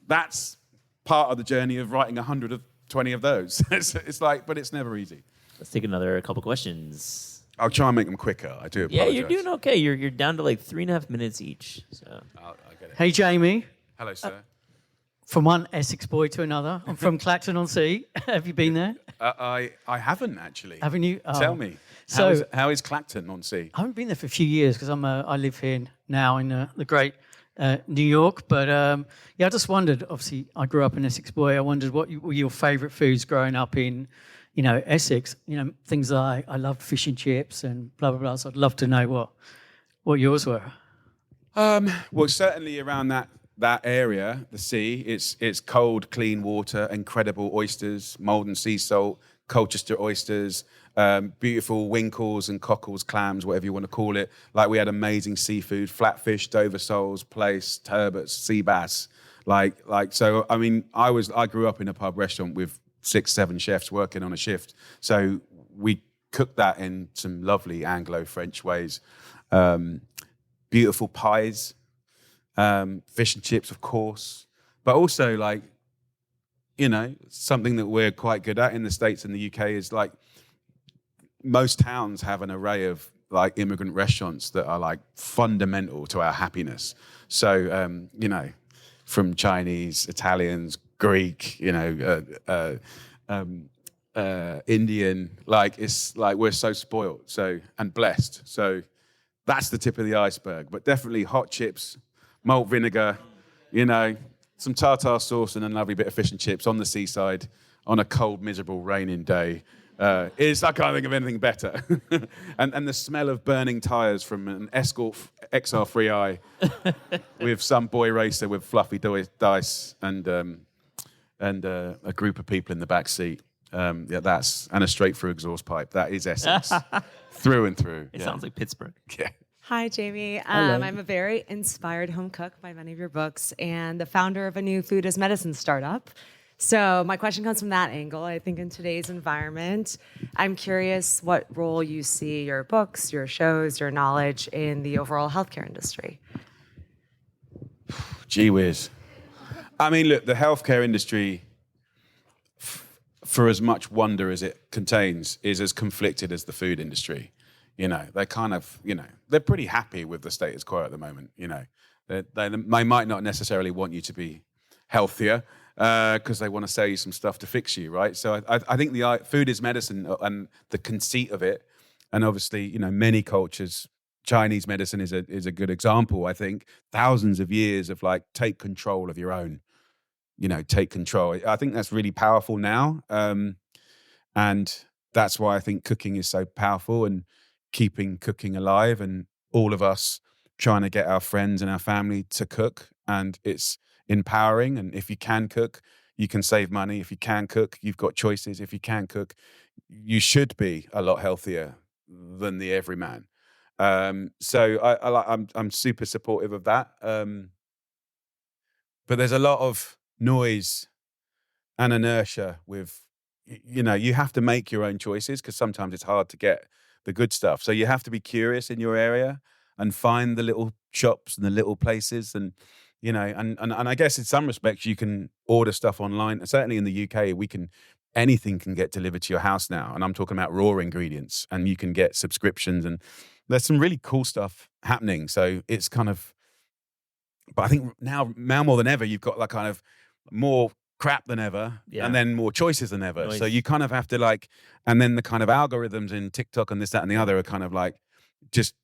that's part of the journey of writing 120 of those. It's but it's never easy. Let's take another couple questions. I'll try and make them quicker. I do apologize. Yeah, you're doing okay. You're down to 3.5 minutes each. So. I get it. Hey, Jamie. Hello, sir. From one Essex boy to another. I'm from Clacton-on-Sea. Have you been there? I haven't actually. Haven't you? Oh. Tell me. So how is Clacton-on-Sea? I haven't been there for a few years because I live here now in the great New York. But I just wondered. Obviously, I grew up an Essex boy. I wondered what were your favourite foods growing up in, Essex. Things like I loved fish and chips and blah blah blah. So I'd love to know what yours were. Well, certainly around that area, the sea, it's cold, clean water, incredible oysters, Malden sea salt, Colchester oysters, beautiful winkles and cockles, clams, whatever you want to call it. We had amazing seafood, flatfish, Dover soles, plaice, turbots, sea bass. So, I mean, I grew up in a pub restaurant with 6-7 chefs working on a shift. So we cooked that in some lovely Anglo-French ways. beautiful pies, fish and chips, of course, but also like, you know, something that we're quite good at in the States and the UK is like most towns have an array of like immigrant restaurants that are like fundamental to our happiness. So, you know, from Chinese, Italians, Greek, you know, Indian, like it's like we're so spoiled, so and blessed. So that's the tip of the iceberg. But definitely hot chips, malt vinegar, you know, some tartar sauce and a lovely bit of fish and chips on the seaside on a cold, miserable, raining day. I can't think of anything better. and the smell of burning tires from an Escort XR3i with some boy racer with fluffy dice and a group of people in the back seat. And a straight through exhaust pipe. That is Essex through and through. It sounds like Pittsburgh. Yeah. Hi, Jamie. I'm a very inspired home cook by many of your books and the founder of a new food as medicine startup. So my question comes from that angle. I think in today's environment, I'm curious what role you see your books, your shows, your knowledge in the overall healthcare industry. Gee whiz. I mean, look, the healthcare industry, for as much wonder as it contains, is as conflicted as the food industry. You know, they kind of, you know, they're pretty happy with the status quo at the moment. You know, they might not necessarily want you to be healthier because they want to sell you some stuff to fix you, right? So I think the food is medicine and the conceit of it, and obviously, you know, many cultures, Chinese medicine is a good example. I think thousands of years of like take control of your own, you know, take control. I think that's really powerful now, and that's why I think cooking is so powerful and keeping cooking alive, and all of us trying to get our friends and our family to cook, and it's empowering. And if you can cook, you can save money. If you can cook, you've got choices. If you can cook, you should be a lot healthier than the everyman. So I'm super supportive of that. But there's a lot of noise and inertia with, you know, you have to make your own choices because sometimes it's hard to get the good stuff. So you have to be curious in your area and find the little shops and the little places, and you know, and I guess in some respects you can order stuff online. Certainly in the UK, anything can get delivered to your house now, and I'm talking about raw ingredients, and you can get subscriptions, and there's some really cool stuff happening. So it's kind of, but I think now more than ever, you've got like kind of more crap than ever, and then more choices than ever. So you kind of have to like, and then the kind of algorithms in TikTok and this, that, and the other are kind of like just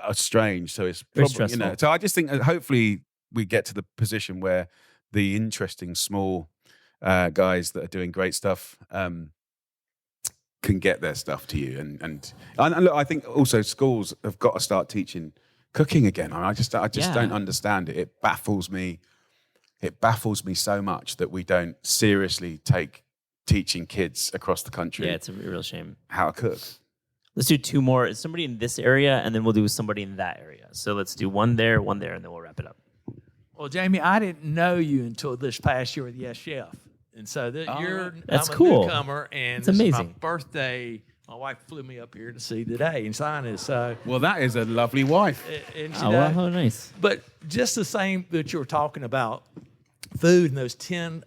are strange. So it's probably, you know. So I just think hopefully we get to the position where the interesting small guys that are doing great stuff can get their stuff to you. And look, I think also schools have got to start teaching cooking again. I just don't understand it. It baffles me. It baffles me so much that we don't seriously take teaching kids across the country. Yeah, it's a real shame. How to cook. Let's do two more. Is somebody in this area, and then we'll do somebody in that area. So let's do one there, and then we'll wrap it up. Well, Jamie, I didn't know you until this past year with Yes Chef. And so that's I'm cool. A newcomer, and it's this amazing. is my birthday. My wife flew me up here to see today and sign it. So, well, that is a lovely wife. And wow, how nice. But just the same that you were talking about food and those 10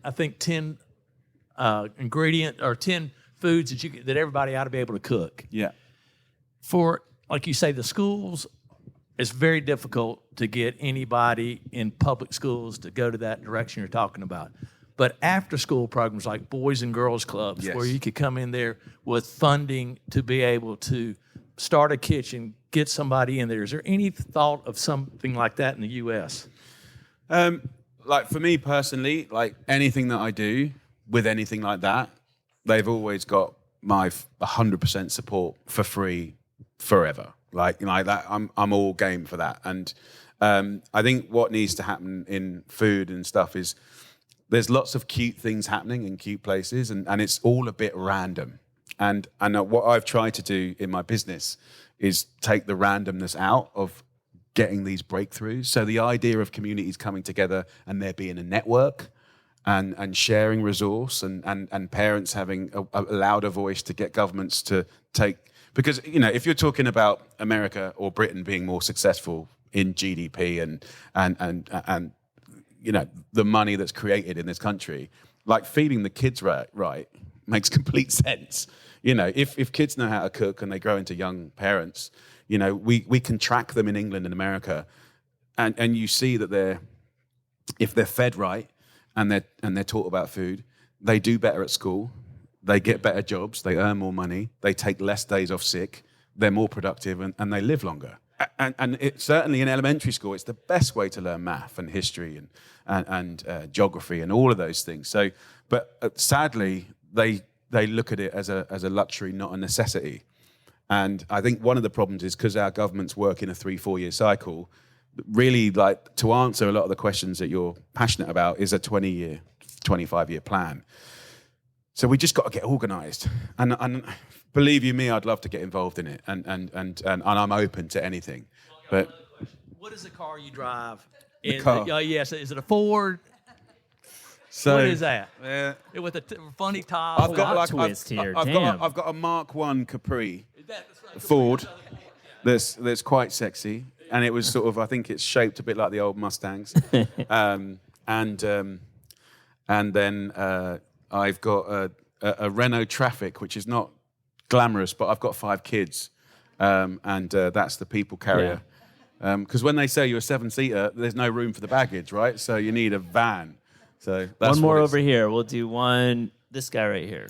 ingredient or 10 foods that everybody ought to be able to cook. Yeah. For, like you say, the schools, it's very difficult to get anybody in public schools to go to that direction you're talking about. But after school programs like Boys and Girls Clubs, yes, where you could come in there with funding to be able to start a kitchen, get somebody in there. Is there any thought of something like that in the U.S.? Like for me personally, like anything that I do with anything like that, they've always got my 100% support for free forever. Like that, I'm all game for that. And I think what needs to happen in food and stuff is there's lots of cute things happening in cute places, and it's all a bit random. And what I've tried to do in my business is take the randomness out of getting these breakthroughs. So the idea of communities coming together and there being a network and sharing resource and parents having a louder voice to get governments to take, Because, if you're talking about America or Britain being more successful in GDP and the money that's created in this country, like feeding the kids right makes complete sense. If kids know how to cook and they grow into young parents, we can track them in England and America, and you see that if they're fed right and they're taught about food, they do better at school, they get better jobs, they earn more money, they take less days off sick, they're more productive, and they live longer. And it, certainly in elementary school, it's the best way to learn math and history and geography and all of those things. So, but sadly, they look at it as a luxury, not a necessity. And I think one of the problems is because our governments work in a 3-4 year cycle, really, like, to answer a lot of the questions that you're passionate about is a 20-year, 25-year plan. So we just got to get organised. And believe you me, I'd love to get involved in it, and I'm open to anything. But what is the car you drive? car? Yes, is it a Ford? So, what is that? With a funny top. I've got I've got a Mark I Capri Ford that's quite sexy, and it was sort of, I think it's shaped a bit like the old Mustangs, and then I've got a Renault Traffic, which is not glamorous, but I've got 5 kids, and that's the people carrier. Because when they say you're a 7-seater, there's no room for the baggage, right? So you need a van. So that's one more over here. We'll do one. This guy right here.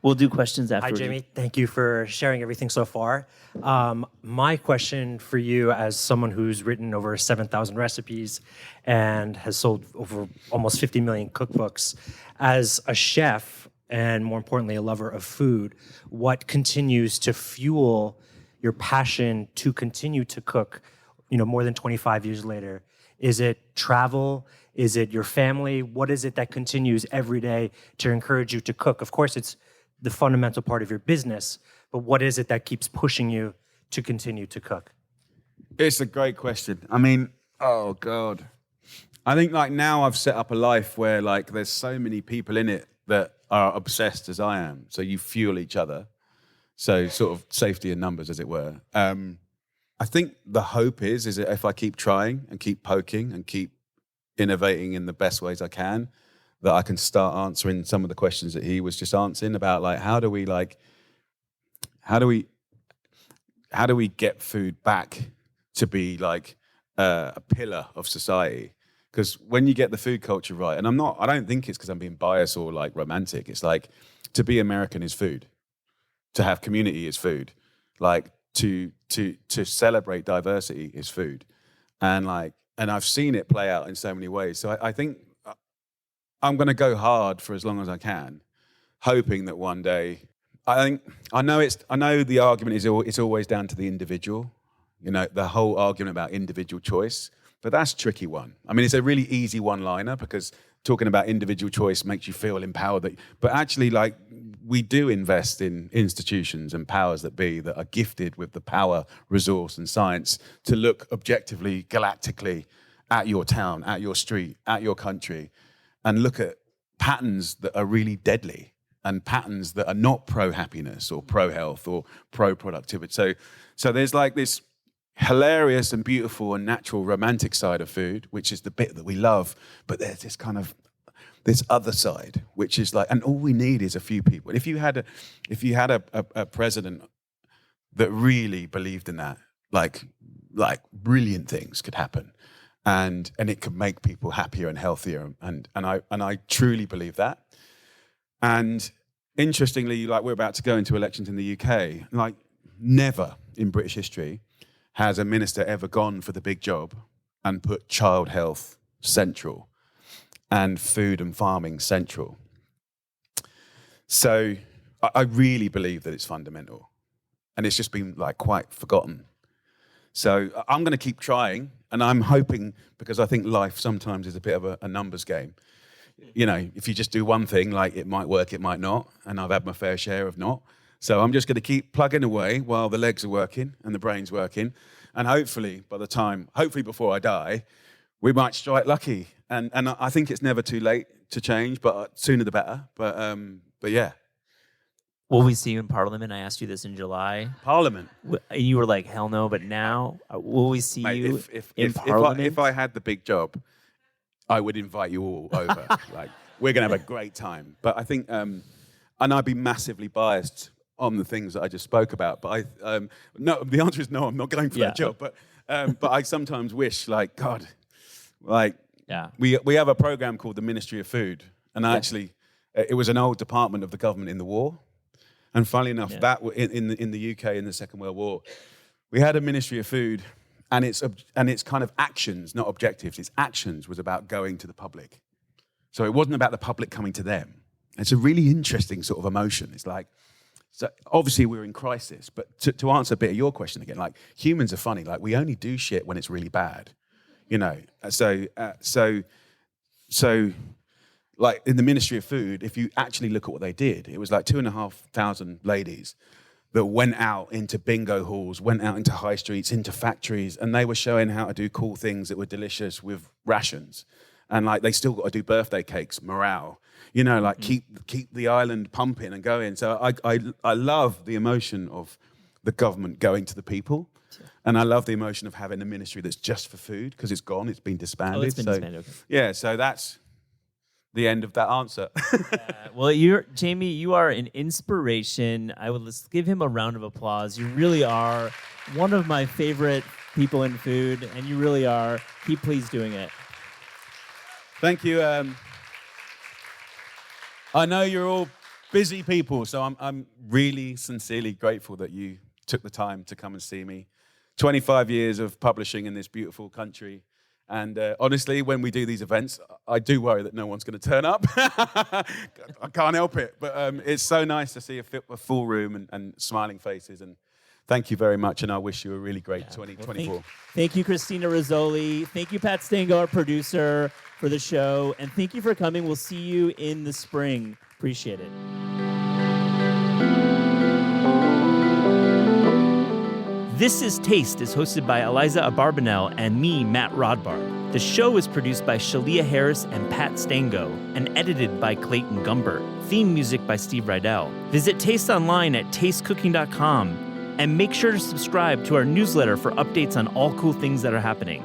We'll do questions after. Hi, Jamie. Thank you for sharing everything so far. My question for you, as someone who's written over 7,000 recipes and has sold over almost 50 million cookbooks, as a chef and more importantly, a lover of food, what continues to fuel your passion to continue to cook, more than 25 years later? Is it travel? Is it your family? What is it that continues every day to encourage you to cook? Of course, it's the fundamental part of your business, but what is it that keeps pushing you to continue to cook? It's a great question. I mean, oh God. I think like now I've set up a life where like there's so many people in it that are obsessed as I am. So you fuel each other. So sort of safety in numbers, as it were. I think the hope is that if I keep trying and keep poking and keep innovating in the best ways I can, that I can start answering some of the questions that he was just answering about, like, how do we get food back to be like a pillar of society? Because when you get the food culture right, and I don't think it's because I'm being biased or like romantic. It's like, to be American is food. To have community is food. Like to celebrate diversity is food. And I've seen it play out in so many ways. So I think I'm going to go hard for as long as I can, hoping that one day, I know the argument is it's always down to the individual, the whole argument about individual choice, but that's a tricky one. I mean, it's a really easy one-liner because talking about individual choice makes you feel empowered. But actually, like, we do invest in institutions and powers that be that are gifted with the power, resource, and science to look objectively, galactically at your town, at your street, at your country, and look at patterns that are really deadly and patterns that are not pro-happiness or pro-health or pro-productivity. So there's like this hilarious and beautiful and natural romantic side of food, which is the bit that we love, but there's this kind of this other side, which is like, and all we need is a few people. If you had a president that really believed in that, like brilliant things could happen, and it could make people happier and healthier, and I truly believe that. And interestingly, like, we're about to go into elections in the UK, like never in British history has a minister ever gone for the big job and put child health central and food and farming central. So I really believe that it's fundamental, and it's just been like quite forgotten. So I'm going to keep trying, and I'm hoping, because I think life sometimes is a bit of a numbers game. If you just do one thing, like, it might work, it might not, and I've had my fair share of not. So I'm just going to keep plugging away while the legs are working and the brain's working. And hopefully before I die, we might strike lucky. And I think it's never too late to change, but sooner the better. But yeah. Will we see you in Parliament? I asked you this in July. Parliament. And you were like, hell no. But now, will we see Mate, you if in Parliament? if I had the big job, I would invite you all over. Like, we're going to have a great time. But I think, and I'd be massively biased on the things that I just spoke about. But no, the answer is no, I'm not going for that job. But I sometimes wish, like, God, like, we have a program called the Ministry of Food. And actually, it was an old department of the government in the war. And funnily enough, that in the UK in the Second World War, we had a Ministry of Food, and it's kind of actions, not objectives. Its actions was about going to the public. So it wasn't about the public coming to them. It's a really interesting sort of emotion. It's like, so obviously we're in crisis, but to answer a bit of your question again, like, humans are funny. Like, we only do shit when it's really bad, you know. So. Like, in the Ministry of Food, if you actually look at what they did, it was like 2,500 ladies that went out into bingo halls, went out into high streets, into factories, and they were showing how to do cool things that were delicious with rations. And like, they still got to do birthday cakes, morale, you know, like keep the island pumping and going. So I love the emotion of the government going to the people. And I love the emotion of having a ministry that's just for food, because it's gone, it's been disbanded. Oh, it's been disbanded, okay. Yeah, so that's the end of that answer. Well, Jamie, you are an inspiration. Let's give him a round of applause. You really are one of my favorite people in food, and you really are. Keep please doing it. Thank you. I know you're all busy people, so I'm really sincerely grateful that you took the time to come and see me. 25 years of publishing in this beautiful country. And honestly, when we do these events, I do worry that no one's going to turn up. I can't help it. But it's so nice to see a full room and smiling faces. And thank you very much. And I wish you a really great 2024. Well, thank you, Christina Rizzoli. Thank you, Pat Stango, our producer, for the show. And thank you for coming. We'll see you in the spring. Appreciate it. This is Taste is hosted by Eliza Abarbanel and me, Matt Rodbard. The show is produced by Shalia Harris and Pat Stango and edited by Clayton Gumbert. Theme music by Steve Rydell. Visit Taste online at tastecooking.com and make sure to subscribe to our newsletter for updates on all cool things that are happening.